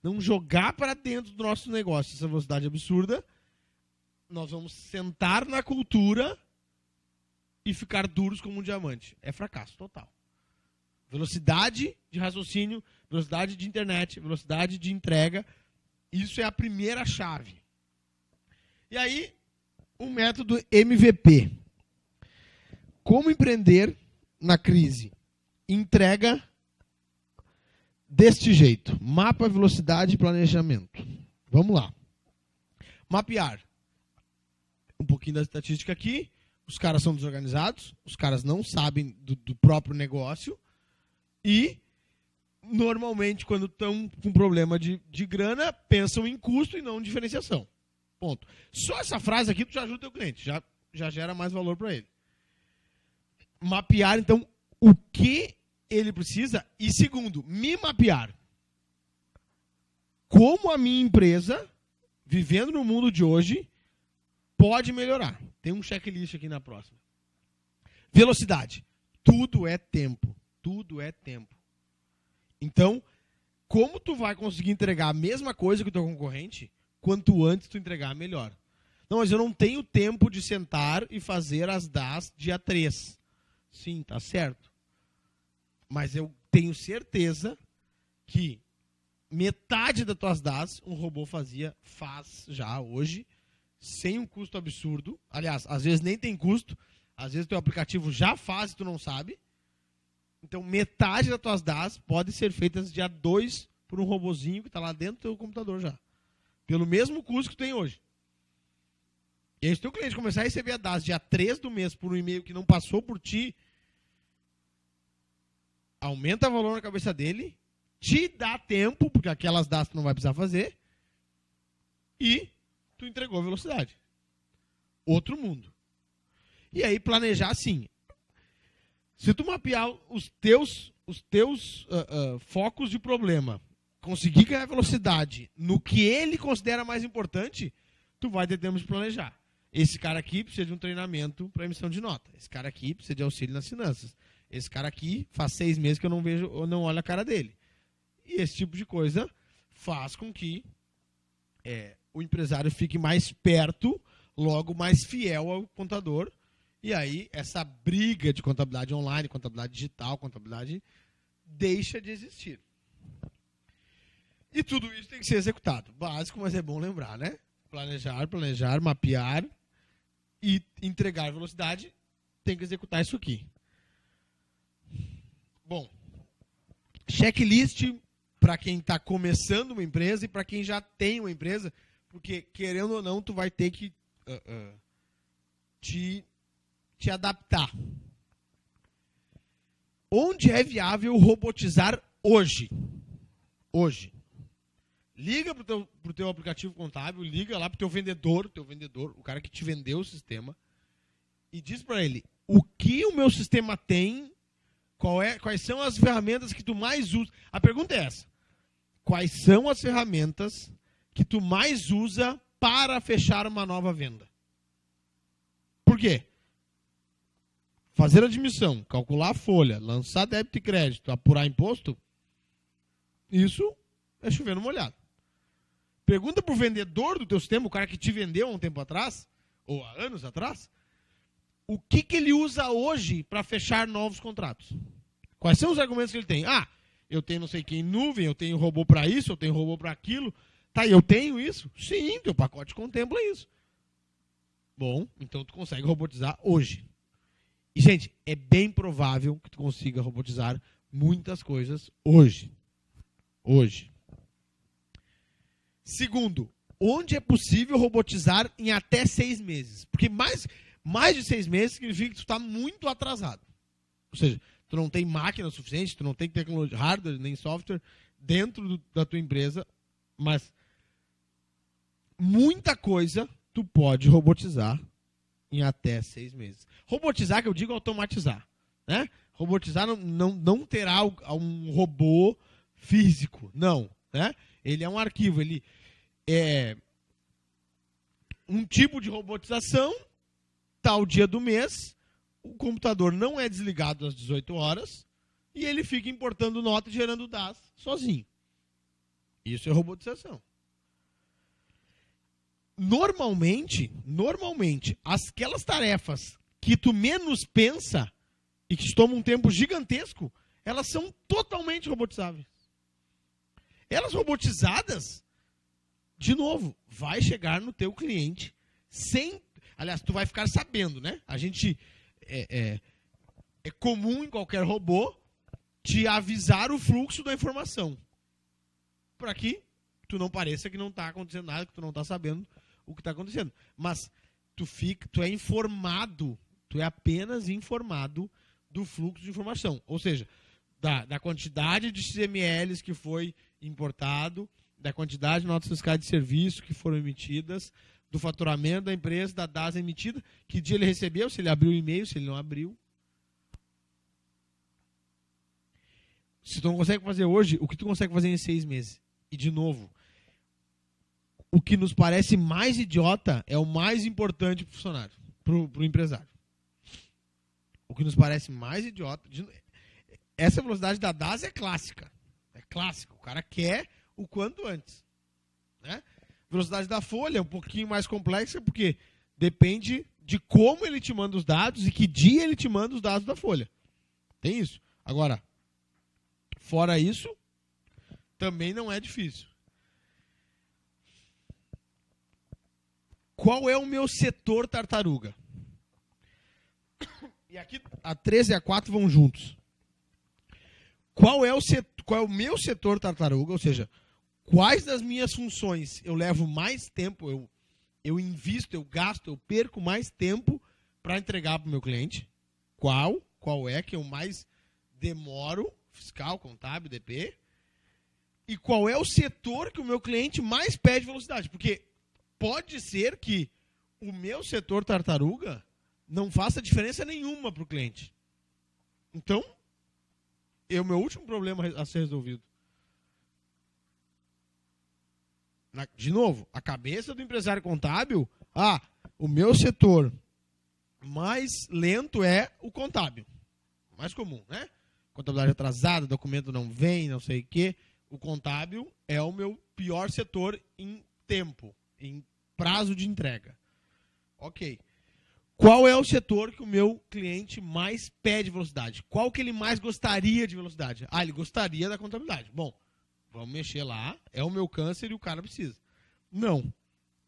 não jogar para dentro do nosso negócio essa velocidade absurda, nós vamos sentar na cultura e ficar duros como um diamante. É fracasso total. Velocidade de raciocínio, velocidade de internet, velocidade de entrega, isso é a primeira chave. E aí, o método MVP. Como empreender na crise? Entrega deste jeito. Mapa, velocidade e planejamento. Vamos lá. Mapear. Um pouquinho da estatística aqui. Os caras são desorganizados. Os caras não sabem do próprio negócio. E, normalmente, quando estão com problema de grana, pensam em custo e não em diferenciação. Ponto. Só essa frase aqui tu já ajuda o teu cliente. Já gera mais valor para ele. Mapear, então, o que ele precisa. E segundo, me mapear. Como a minha empresa, vivendo no mundo de hoje, pode melhorar. Tem um checklist aqui na próxima. Velocidade. Tudo é tempo. Tudo é tempo. Então, como tu vai conseguir entregar a mesma coisa que o teu concorrente, quanto antes tu entregar, melhor. Não, mas eu não tenho tempo de sentar e fazer as DAS dia 3. Sim, tá certo. Mas eu tenho certeza que metade das tuas DAS um robô faz já hoje, sem um custo absurdo. Aliás, às vezes nem tem custo. Às vezes teu aplicativo já faz e tu não sabe. Então, metade das tuas DAS pode ser feitas dia 2 por um robozinho que está lá dentro do teu computador já. Pelo mesmo custo que tu tem hoje. E aí, se o teu cliente começar a receber a DAS dia 3 do mês por um e-mail que não passou por ti, aumenta o valor na cabeça dele, te dá tempo, porque aquelas DAS tu não vai precisar fazer, e tu entregou a velocidade. Outro mundo. E aí planejar assim. Se tu mapear os teus focos de problema, conseguir ganhar velocidade no que ele considera mais importante, tu vai ter tempo de planejar. Esse cara aqui precisa de um treinamento para emissão de nota. Esse cara aqui precisa de auxílio nas finanças. Esse cara aqui faz 6 meses que eu não vejo, eu não olho a cara dele. E esse tipo de coisa faz com que o empresário fique mais perto, logo mais fiel ao contador. E aí essa briga de contabilidade online, contabilidade digital, contabilidade deixa de existir. E tudo isso tem que ser executado. Básico, mas é bom lembrar, né? Planejar, mapear e entregar velocidade, tem que executar isso aqui. Bom, checklist para quem está começando uma empresa e para quem já tem uma empresa, porque, querendo ou não, tu vai ter que te adaptar. Onde é viável robotizar hoje? Hoje. Liga pro teu aplicativo contábil, liga lá pro teu vendedor, o cara que te vendeu o sistema, e diz para ele, o que o meu sistema tem, quais são as ferramentas que tu mais usa. A pergunta é essa. Quais são as ferramentas que tu mais usa para fechar uma nova venda? Por quê? Fazer admissão, calcular a folha, lançar débito e crédito, apurar imposto, isso é chover no molhado. Pergunta para o vendedor do teu sistema, o cara que te vendeu há um tempo atrás, ou há anos atrás, o que ele usa hoje para fechar novos contratos? Quais são os argumentos que ele tem? Ah, eu tenho não sei quem em nuvem, eu tenho robô para isso, eu tenho robô para aquilo. Tá, eu tenho isso? Sim, teu pacote contempla isso. Bom, então tu consegue robotizar hoje. E, gente, é bem provável que tu consiga robotizar muitas coisas hoje. Hoje. Segundo, onde é possível robotizar em até 6 meses? Porque mais de 6 meses significa que tu está muito atrasado. Ou seja, tu não tem máquina suficiente, tu não tem tecnologia, hardware nem software dentro da tua empresa, mas muita coisa tu pode robotizar em até 6 meses. Robotizar, que eu digo automatizar. Né? Robotizar não terá um robô físico, não. Né? Ele é um arquivo, ele é um tipo de robotização, tal dia do mês, o computador não é desligado às 18 horas e ele fica importando nota e gerando dados sozinho. Isso é robotização. Normalmente, aquelas tarefas que tu menos pensa e que te tomam um tempo gigantesco, elas são totalmente robotizáveis. Elas robotizadas, de novo, vai chegar no teu cliente sem... Aliás, tu vai ficar sabendo, né? A gente... É comum em qualquer robô te avisar o fluxo da informação. Para que tu não pareça que não está acontecendo nada, que tu não está sabendo o que está acontecendo. Mas tu é informado, tu é apenas informado do fluxo de informação. Ou seja, da quantidade de XMLs que foi importado, da quantidade de notas fiscais de serviço que foram emitidas, do faturamento da empresa, da DAS emitida, que dia ele recebeu, se ele abriu o e-mail, se ele não abriu. Se tu não consegue fazer hoje, o que tu consegue fazer em 6 meses? E, de novo, o que nos parece mais idiota é o mais importante para o funcionário, para o empresário. O que nos parece mais idiota... Essa velocidade da DAS é clássica. É clássica. O cara quer o quanto antes. Né? Velocidade da folha é um pouquinho mais complexa, porque depende de como ele te manda os dados e que dia ele te manda os dados da folha. Tem isso. Agora, fora isso, também não é difícil. Qual é o meu setor tartaruga? E aqui a 3 e a 4 vão juntos. Qual é o meu setor tartaruga? Ou seja, quais das minhas funções eu levo mais tempo, eu invisto, eu gasto, eu perco mais tempo para entregar para o meu cliente? Qual é que eu mais demoro? Fiscal, contábil, DP. E qual é o setor que o meu cliente mais pede velocidade? Porque pode ser que o meu setor tartaruga não faça diferença nenhuma para o cliente. Então, é o meu último problema a ser resolvido. De novo, a cabeça do empresário contábil, o meu setor mais lento é o contábil. Mais comum, né? Contabilidade atrasada, documento não vem, não sei o quê. O contábil é o meu pior setor em tempo, em prazo de entrega. Ok. Qual é o setor que o meu cliente mais pede velocidade? Qual que ele mais gostaria de velocidade? Ele gostaria da contabilidade. Bom, vamos mexer lá, é o meu câncer e o cara precisa. Não,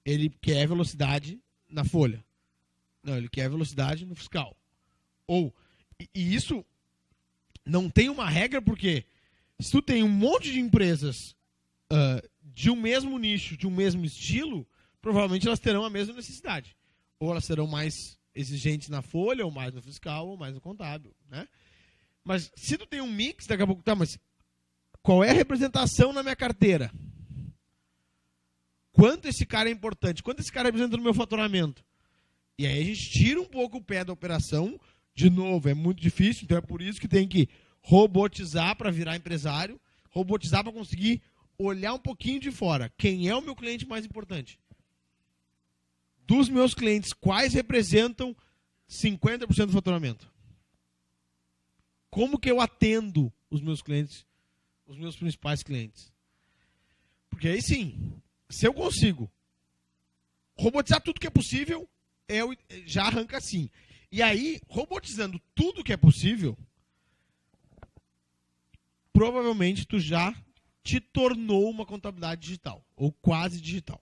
ele quer velocidade na folha. Não, ele quer velocidade no fiscal. E isso não tem uma regra, porque se tu tem um monte de empresas de um mesmo nicho, de um mesmo estilo, provavelmente elas terão a mesma necessidade. Ou elas serão mais exigentes na folha, ou mais no fiscal, ou mais no contábil, né? Mas se tu tem um mix, daqui a pouco, mas qual é a representação na minha carteira? Quanto esse cara é importante? Quanto esse cara representa no meu faturamento? E aí a gente tira um pouco o pé da operação. De novo, é muito difícil, então é por isso que tem que robotizar para virar empresário, robotizar para conseguir olhar um pouquinho de fora. Quem é o meu cliente mais importante? Dos meus clientes, quais representam 50% do faturamento? Como que eu atendo os meus clientes, os meus principais clientes? Porque aí sim, se eu consigo robotizar tudo que é possível, já arranca assim. E aí, robotizando tudo que é possível, provavelmente tu já te tornou uma contabilidade digital, ou quase digital.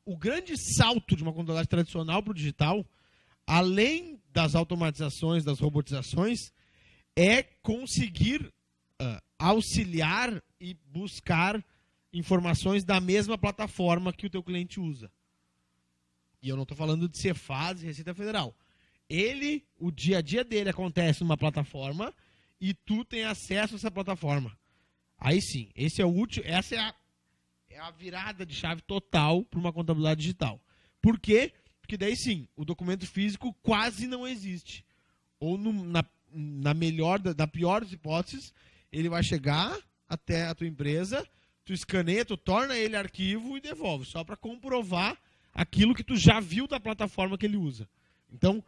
O grande salto de uma contabilidade tradicional para o digital, além das automatizações, das robotizações, é conseguir auxiliar e buscar informações da mesma plataforma que o teu cliente usa. E eu não estou falando de Cefaz e Receita Federal. O dia a dia dele acontece numa plataforma e tu tem acesso a essa plataforma. Aí sim, essa é a virada de chave total para uma contabilidade digital. Por quê? Porque daí sim, o documento físico quase não existe. Ou na pior das hipóteses, ele vai chegar até a tua empresa, tu escaneia, tu torna ele arquivo e devolve, só para comprovar aquilo que tu já viu da plataforma que ele usa. Então,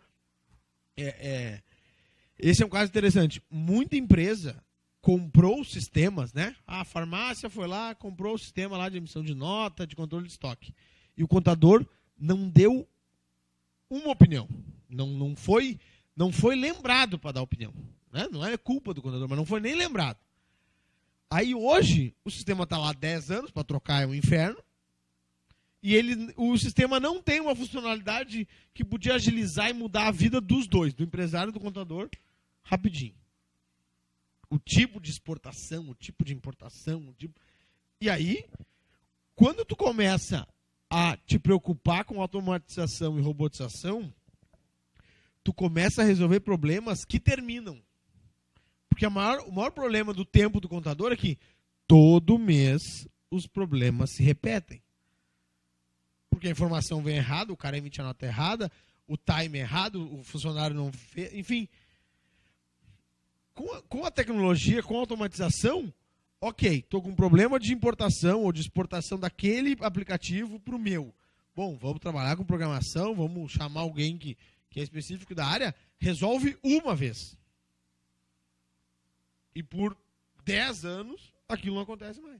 esse é um caso interessante. Muita empresa comprou sistemas, né? A farmácia foi lá, comprou o sistema lá de emissão de nota, de controle de estoque. E o contador não deu uma opinião. Não foi lembrado para dar opinião. Né? Não é culpa do contador, mas não foi nem lembrado. Aí hoje, o sistema está lá há 10 anos, para trocar é um inferno, e o sistema não tem uma funcionalidade que podia agilizar e mudar a vida dos dois, do empresário e do contador, rapidinho. O tipo de exportação, o tipo de importação. E aí, quando tu começa a te preocupar com automatização e robotização, tu começa a resolver problemas que terminam. Porque o maior problema do tempo do contador é que todo mês os problemas se repetem. Porque a informação vem errada, o cara emite a nota errada, o time errado, o funcionário não fez, enfim. Com a tecnologia, com a automatização, ok, estou com um problema de importação ou de exportação daquele aplicativo para o meu. Bom, vamos trabalhar com programação, vamos chamar alguém que é específico da área, resolve uma vez. E por 10 anos, aquilo não acontece mais.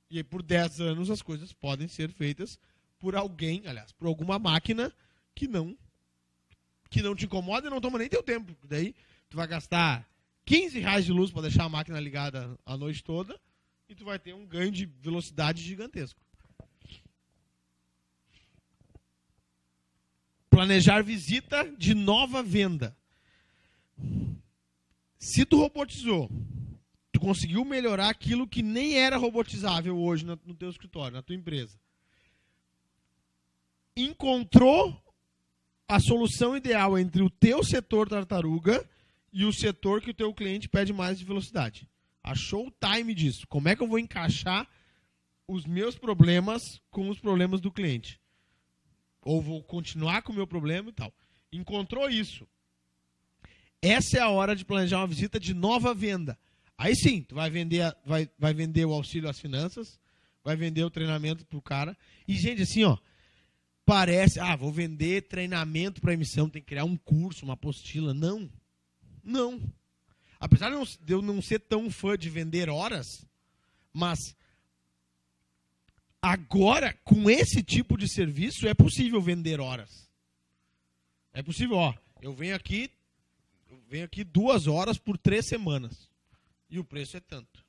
E aí, por 10 anos, as coisas podem ser feitas por alguém, aliás, por alguma máquina que não te incomoda e não toma nem teu tempo. Daí, tu vai gastar R$15 de luz para deixar a máquina ligada a noite toda e tu vai ter um ganho de velocidade gigantesco. Planejar visita de nova venda. Se tu robotizou, tu conseguiu melhorar aquilo que nem era robotizável hoje no teu escritório, na tua empresa. Encontrou a solução ideal entre o teu setor tartaruga e o setor que o teu cliente pede mais de velocidade. Achou o time disso. Como é que eu vou encaixar os meus problemas com os problemas do cliente? Ou vou continuar com o meu problema e tal. Encontrou isso. Essa é a hora de planejar uma visita de nova venda. Aí sim, tu vai vender, vai vender o auxílio às finanças, vai vender o treinamento pro cara. E, gente, assim, ó, parece, vou vender treinamento para emissão, tem que criar um curso, uma apostila. Não. Não. Apesar de eu não ser tão fã de vender horas, mas agora, com esse tipo de serviço, é possível vender horas. É possível, ó, eu venho aqui 2 horas por 3 semanas. E o preço é tanto.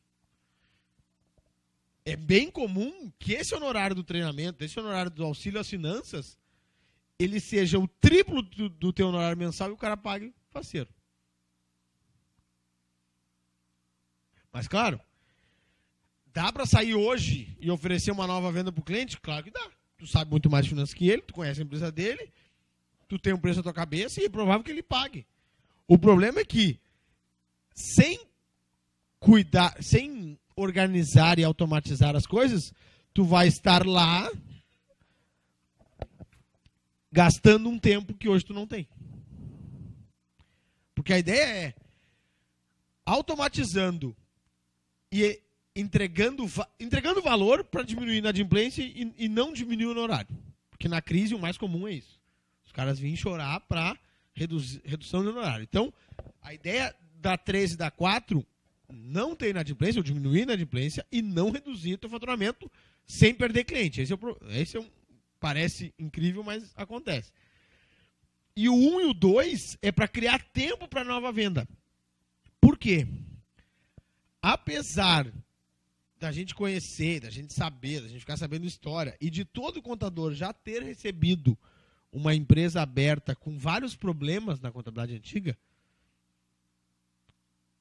É bem comum que esse honorário do treinamento, esse honorário do auxílio às finanças, ele seja o triplo do teu honorário mensal e o cara pague faceiro. Mas, claro, dá para sair hoje e oferecer uma nova venda para o cliente? Claro que dá. Tu sabe muito mais de finanças que ele, tu conhece a empresa dele, tu tem um preço na tua cabeça e é provável que ele pague. O problema é que, sem cuidar, sem organizar e automatizar as coisas, tu vai estar lá gastando um tempo que hoje tu não tem. Porque a ideia é automatizando e entregando valor para diminuir a inadimplência e não diminuir o honorário. Porque na crise o mais comum é isso. Os caras vêm chorar para redução do honorário. Então, a ideia da 13 e da 4, não ter inadimplência, ou diminuir a inadimplência e não reduzir o teu faturamento sem perder cliente. Parece incrível, mas acontece. E o 1 e o 2 é para criar tempo para nova venda. Por quê? Apesar da gente conhecer, da gente saber, da gente ficar sabendo história, e de todo contador já ter recebido uma empresa aberta com vários problemas na contabilidade antiga,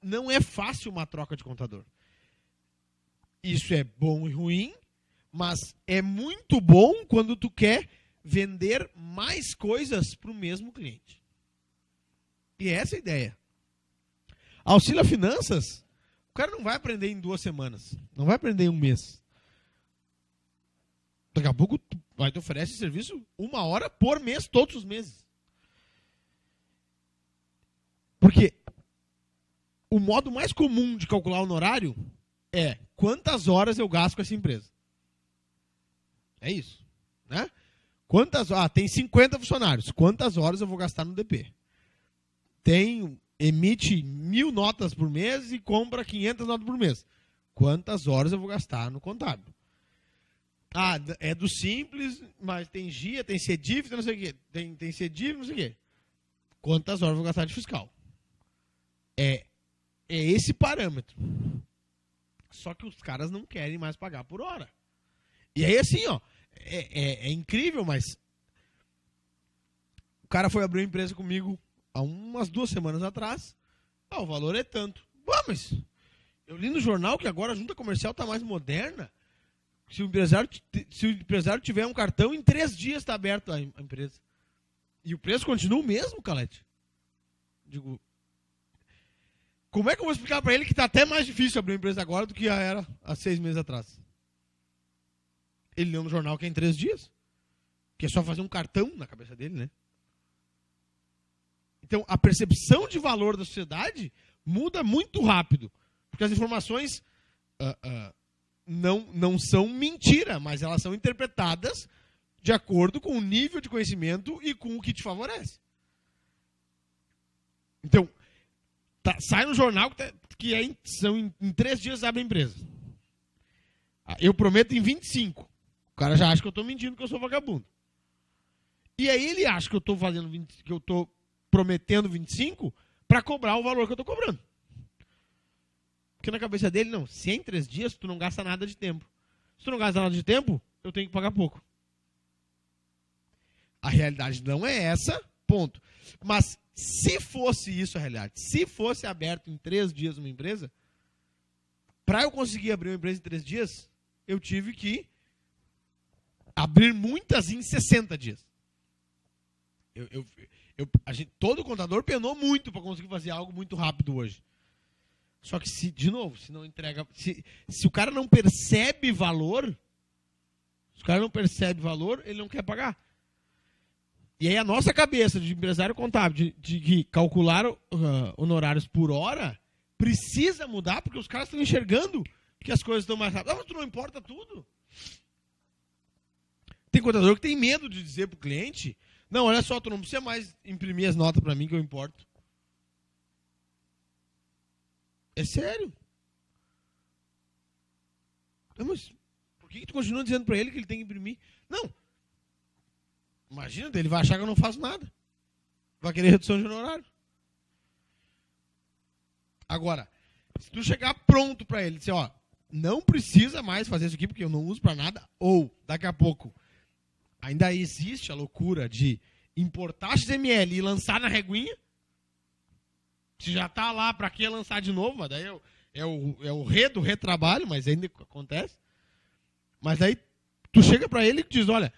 não é fácil uma troca de contador. Isso é bom e ruim, mas é muito bom quando tu quer vender mais coisas para o mesmo cliente. E essa é a ideia. Auxílio a finanças, o cara não vai aprender em 2 semanas, não vai aprender em 1 mês. Daqui a pouco tu te oferece serviço 1 hora por mês, todos os meses. Porque o modo mais comum de calcular o honorário é quantas horas eu gasto com essa empresa. É isso. Né? Tem 50 funcionários. Quantas horas eu vou gastar no DP? Emite 1.000 notas por mês e compra 500 notas por mês. Quantas horas eu vou gastar no contábil? É do Simples, mas tem GIA, tem CEDIF, não sei o quê. Tem CEDIF, não sei o quê. Quantas horas eu vou gastar de fiscal? É esse parâmetro. Só que os caras não querem mais pagar por hora. E aí, assim, ó, é incrível, mas o cara foi abrir uma empresa comigo há umas 2 semanas atrás. O valor é tanto. Mas eu li no jornal que agora a junta comercial está mais moderna. Se o empresário tiver um cartão, em 3 dias está aberto a empresa. E o preço continua o mesmo, Calete. Digo, como é que eu vou explicar para ele que está até mais difícil abrir uma empresa agora do que era há 6 meses atrás? Ele leu no jornal que é em 3 dias. Que é só fazer um cartão na cabeça dele, né? Então, a percepção de valor da sociedade muda muito rápido. Porque as informações não são mentira, mas elas são interpretadas de acordo com o nível de conhecimento e com o que te favorece. Então, sai no jornal que em 3 dias abre a empresa. Eu prometo em 25. O cara já acha que eu estou mentindo, que eu sou vagabundo. E aí ele acha que eu estou prometendo 25 para cobrar o valor que eu estou cobrando. Porque na cabeça dele, não. Se em 3 dias tu não gasta nada de tempo. Se tu não gasta nada de tempo, eu tenho que pagar pouco. A realidade não é essa, ponto. Mas se fosse isso a realidade, se fosse aberto em 3 dias uma empresa, para eu conseguir abrir uma empresa em 3 dias, eu tive que abrir muitas em 60 dias. Todo contador penou muito para conseguir fazer algo muito rápido hoje. Só que, se não entrega... Se o cara não percebe valor, ele não quer pagar. E aí a nossa cabeça de empresário contábil, de que calcular honorários por hora, precisa mudar, porque os caras estão enxergando que as coisas estão mais rápidas. Mas tu não importa tudo. Tem contador que tem medo de dizer pro cliente, não, olha só, tu não precisa mais imprimir as notas para mim que eu importo. É sério. Não, mas por que tu continua dizendo para ele que ele tem que imprimir? Não. Imagina, ele vai achar que eu não faço nada. Vai querer redução de honorário. Agora, se tu chegar pronto para ele, dizer, ó, não precisa mais fazer isso aqui porque eu não uso para nada, ou daqui a pouco ainda existe a loucura de importar XML e lançar na reguinha. Se já tá lá, para que lançar de novo? Mas daí é o do retrabalho, mas ainda acontece. Mas aí tu chega para ele e diz, olha,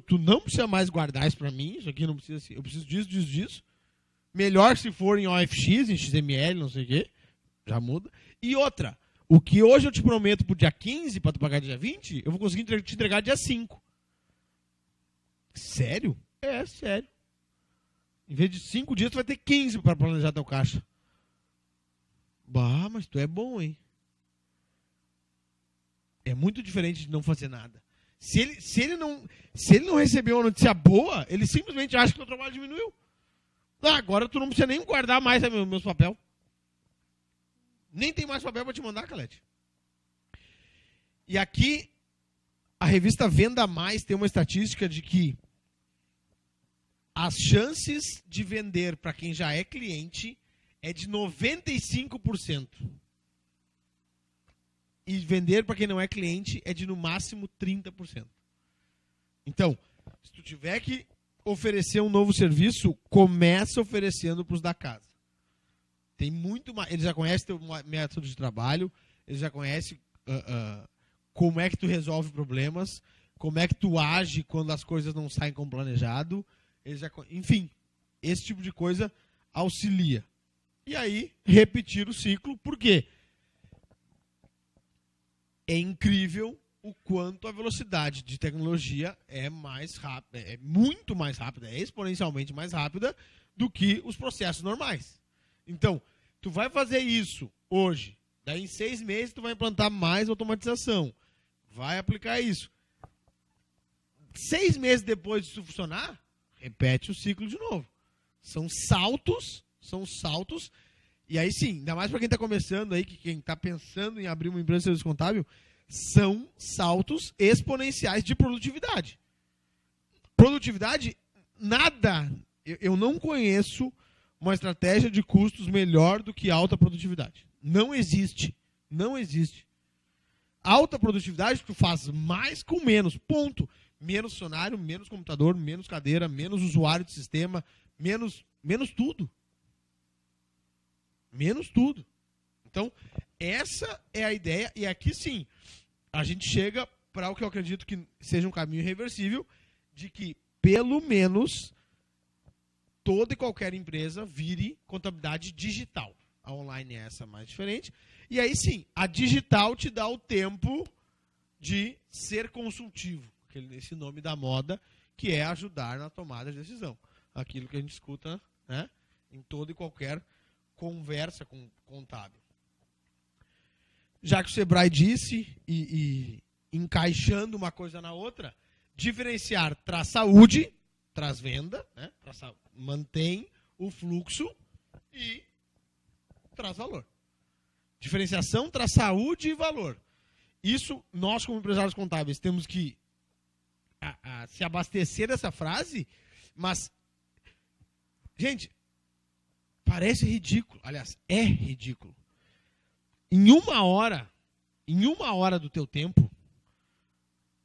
tu não precisa mais guardar isso para mim, isso aqui não precisa, eu preciso disso. Melhor se for em OFX, em XML, não sei o quê, já muda. E outra, o que hoje eu te prometo pro dia 15 para tu pagar dia 20, eu vou conseguir te entregar dia 5. Sério? É, sério. Em vez de 5 dias, tu vai ter 15 para planejar teu caixa. Bah, mas tu é bom, hein? É muito diferente de não fazer nada. Se ele não receber uma notícia boa, ele simplesmente acha que o teu trabalho diminuiu. Ah, agora tu não precisa nem guardar mais meus papéis. Nem tem mais papel para te mandar, Calete. E aqui, a revista Venda Mais tem uma estatística de que as chances de vender para quem já é cliente é de 95%. E vender para quem não é cliente é de no máximo 30%. Então, se tu tiver que oferecer um novo serviço, começa oferecendo para os da casa. Tem muito mais. Eles já conhecem teu método de trabalho, eles já conhecem como é que tu resolve problemas, como é que tu age quando as coisas não saem como planejado. Enfim, esse tipo de coisa auxilia. E aí, repetir o ciclo, por quê? É incrível o quanto a velocidade de tecnologia é mais rápida, é muito mais rápida, é exponencialmente mais rápida do que os processos normais. Então, tu vai fazer isso hoje, daí em 6 meses tu vai implantar mais automatização, vai aplicar isso. 6 meses depois disso funcionar, repete o ciclo de novo. São saltos, e aí sim, ainda mais para quem está começando aí, quem está pensando em abrir uma empresa de serviço contábil, são saltos exponenciais de produtividade. Produtividade, nada, eu não conheço uma estratégia de custos melhor do que alta produtividade. Não existe. Não existe. Alta produtividade, tu faz mais com menos, ponto. Menos funcionário, menos computador, menos cadeira, menos usuário de sistema, menos tudo. Menos tudo. Então, essa é a ideia, e aqui sim, a gente chega para o que eu acredito que seja um caminho irreversível, de que, pelo menos, toda e qualquer empresa vire contabilidade digital. A online é essa mais diferente. E aí sim, a digital te dá o tempo de ser consultivo. Esse nome da moda, que é ajudar na tomada de decisão. Aquilo que a gente escuta, né, em toda e qualquer conversa com contábil. Já que o Sebrae disse, e encaixando uma coisa na outra, diferenciar traz saúde, traz venda, né, mantém o fluxo e traz valor. Diferenciação traz saúde e valor. Isso, nós como empresários contábeis, temos que se abastecer dessa frase, mas, gente, parece ridículo. Aliás, é ridículo. Em uma hora do teu tempo,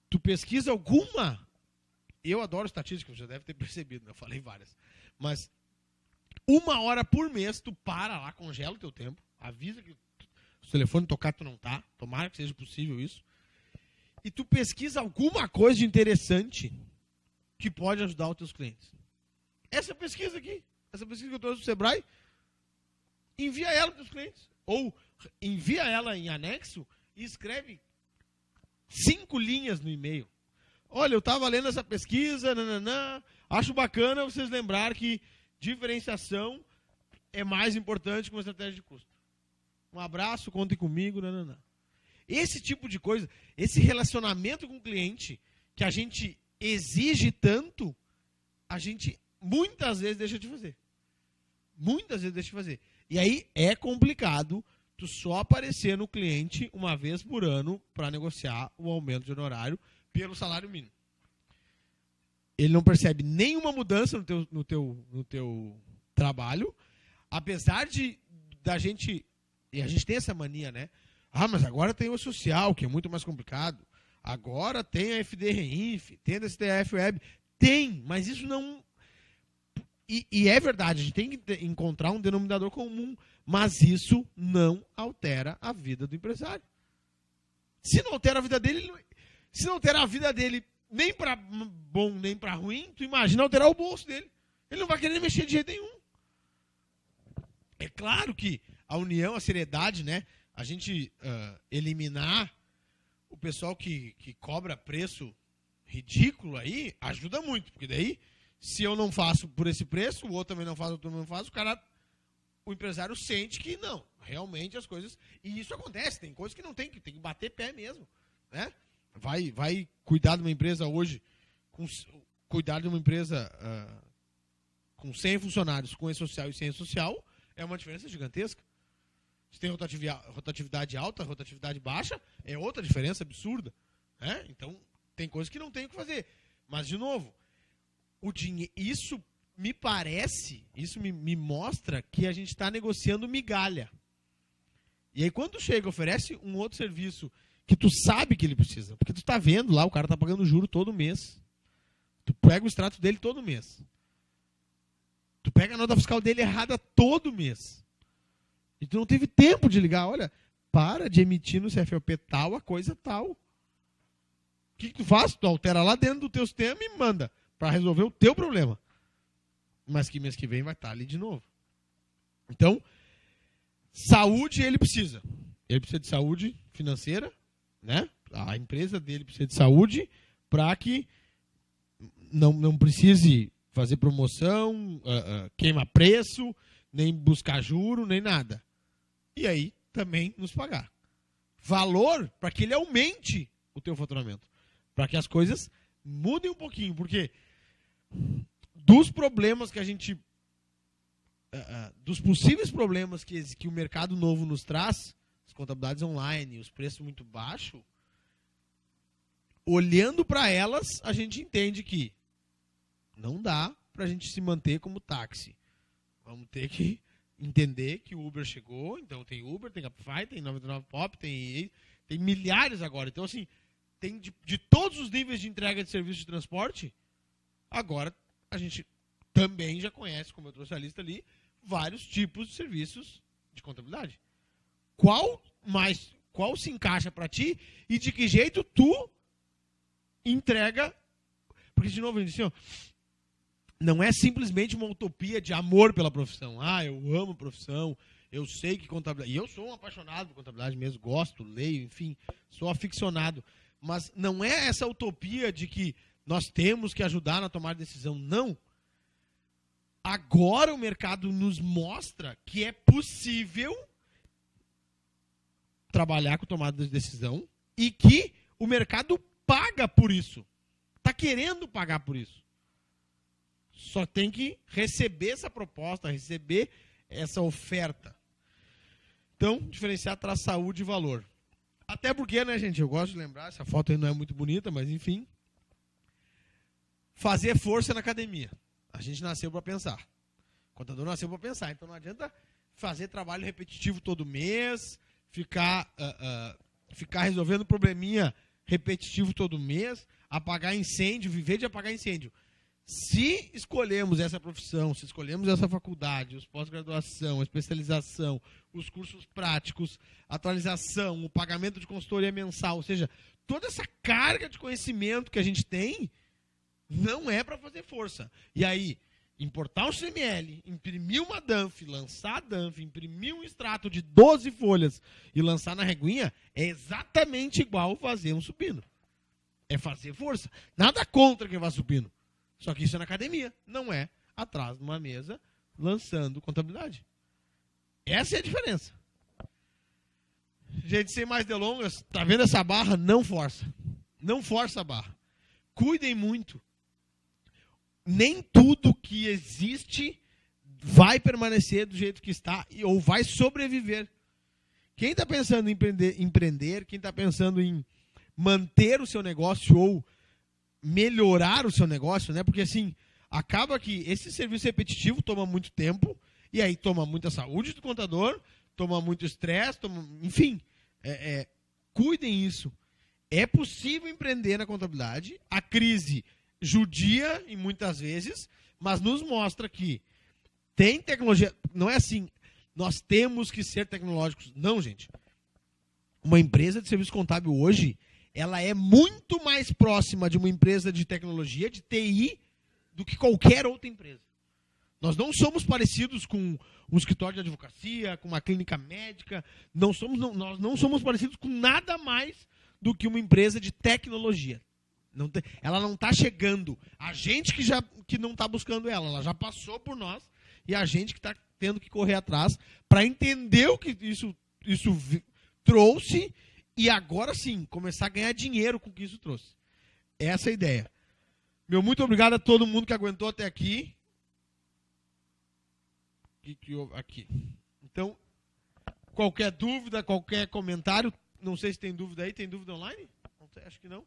tu pesquisa alguma... Eu adoro estatística, você já deve ter percebido, né? Eu falei várias. Mas 1 hora por mês, tu para lá, congela o teu tempo, avisa que se o telefone tocar, tu não tá. Tomara que seja possível isso. E tu pesquisa alguma coisa de interessante que pode ajudar os teus clientes. Essa pesquisa aqui, essa pesquisa que eu trouxe do Sebrae, envia ela para os clientes. Ou envia ela em anexo e escreve 5 linhas no e-mail. Olha, eu estava lendo essa pesquisa, nananã, acho bacana vocês lembrarem que diferenciação é mais importante que uma estratégia de custo. Um abraço, contem comigo, nananã. Esse tipo de coisa, esse relacionamento com o cliente que a gente exige tanto, a gente muitas vezes deixa de fazer. Muitas vezes deixa de fazer. E aí é complicado tu só aparecer no cliente uma vez por ano para negociar o aumento de honorário pelo salário mínimo. Ele não percebe nenhuma mudança no teu trabalho, apesar da gente... E a gente tem essa mania, né? Ah, mas agora tem o social, que é muito mais complicado. Agora tem a FDRINF, tem a STF Web. Tem, mas isso não... E é verdade, a gente tem que encontrar um denominador comum, mas isso não altera a vida do empresário. Se não altera a vida dele, se não altera a vida dele nem para bom nem para ruim, tu imagina alterar o bolso dele. Ele não vai querer mexer de jeito nenhum. É claro que a união, a seriedade, né? A gente eliminar o pessoal que cobra preço ridículo aí, ajuda muito, porque daí, se eu não faço por esse preço, o outro também não faz, o outro também não faz, o empresário sente que não, realmente as coisas, e isso acontece, tem coisas que não tem que bater pé mesmo, né? Vai cuidar de uma empresa hoje, cuidar de uma empresa com 100 funcionários, com E-Social e sem E-Social, é uma diferença gigantesca. Se tem rotatividade alta, rotatividade baixa, é outra diferença absurda, né? Então, tem coisas que não tem o que fazer. Mas, de novo, isso me parece, isso me mostra que a gente está negociando migalha. E aí, quando chega e oferece um outro serviço que tu sabe que ele precisa, porque tu está vendo lá, o cara está pagando juro todo mês. Tu pega o extrato dele todo mês. Tu pega a nota fiscal dele errada todo mês. E tu não teve tempo de ligar, olha, para de emitir no CFOP tal, a coisa tal. O que tu faz? Tu altera lá dentro do teu sistema e manda para resolver o teu problema. Mas que mês que vem vai estar ali de novo. Então, saúde ele precisa. Ele precisa de saúde financeira, né? A empresa dele precisa de saúde para que não precise fazer promoção, queima preço, nem buscar juro, nem nada. E aí, também nos pagar. Valor para que ele aumente o teu faturamento. Para que as coisas mudem um pouquinho. Porque dos problemas que a gente... dos possíveis problemas que o mercado novo nos traz, as contabilidades online, os preços muito baixos, olhando para elas, a gente entende que não dá para a gente se manter como táxi. Vamos ter que entender que o Uber chegou, então tem Uber, tem Capify, tem 99Pop, tem milhares agora. Então, assim, tem de todos os níveis de entrega de serviço de transporte, agora a gente também já conhece, como eu trouxe a lista ali, vários tipos de serviços de contabilidade. Qual se encaixa para ti e de que jeito tu entrega? Porque, de novo, a gente diz assim, ó, não é simplesmente uma utopia de amor pela profissão. Ah, eu amo a profissão, eu sei que contabilidade... E eu sou um apaixonado por contabilidade mesmo, gosto, leio, enfim, sou aficionado. Mas não é essa utopia de que nós temos que ajudar na tomada de decisão, não. Agora o mercado nos mostra que é possível trabalhar com tomada de decisão e que o mercado paga por isso. Está querendo pagar por isso. Só tem que receber essa proposta, receber essa oferta. Então, diferenciar traz saúde e valor. Até porque, né, gente, eu gosto de lembrar, essa foto aí não é muito bonita, mas enfim. Fazer força na academia. A gente nasceu para pensar. O contador nasceu para pensar. Então não adianta fazer trabalho repetitivo todo mês, ficar resolvendo probleminha repetitivo todo mês, apagar incêndio, viver de apagar incêndio. Se escolhemos essa profissão, se escolhemos essa faculdade, os pós-graduação, a especialização, os cursos práticos, a atualização, o pagamento de consultoria mensal, ou seja, toda essa carga de conhecimento que a gente tem, não é para fazer força. E aí, importar o CML, imprimir uma DANF, lançar a DANF, imprimir um extrato de 12 folhas e lançar na reguinha, é exatamente igual fazer um supino. É fazer força. Nada contra quem vai supino. Só que isso é na academia. Não é atrás de uma mesa lançando contabilidade. Essa é a diferença. Gente, sem mais delongas, tá vendo essa barra? Não força. Não força a barra. Cuidem muito. Nem tudo que existe vai permanecer do jeito que está ou vai sobreviver. Quem está pensando em empreender, quem está pensando em manter o seu negócio ou melhorar o seu negócio, né? Porque assim, acaba que esse serviço repetitivo toma muito tempo e aí toma muita saúde do contador, toma muito estresse, enfim, cuidem isso. É possível empreender na contabilidade, a crise judia e muitas vezes, mas nos mostra que tem tecnologia, não é assim, nós temos que ser tecnológicos. Não, gente. Uma empresa de serviço contábil hoje, ela é muito mais próxima de uma empresa de tecnologia, de TI, do que qualquer outra empresa. Nós não somos parecidos com um escritório de advocacia, com uma clínica médica, nós não somos parecidos com nada mais do que uma empresa de tecnologia. Ela não está chegando. A gente que não está buscando ela já passou por nós e a gente que está tendo que correr atrás para entender o que isso trouxe e agora sim começar a ganhar dinheiro com o que isso trouxe. Essa é a ideia. Meu muito obrigado a todo mundo que aguentou até aqui. Aqui. Então, qualquer dúvida, qualquer comentário, não sei se tem dúvida aí. Tem dúvida online? Não sei, acho que não.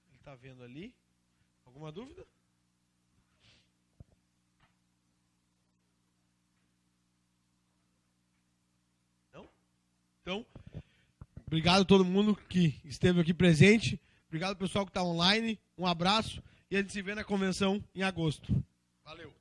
Ele está vendo ali. Alguma dúvida? Não? Então, obrigado a todo mundo que esteve aqui presente. Obrigado ao pessoal que está online. Um abraço e a gente se vê na convenção em agosto. Valeu.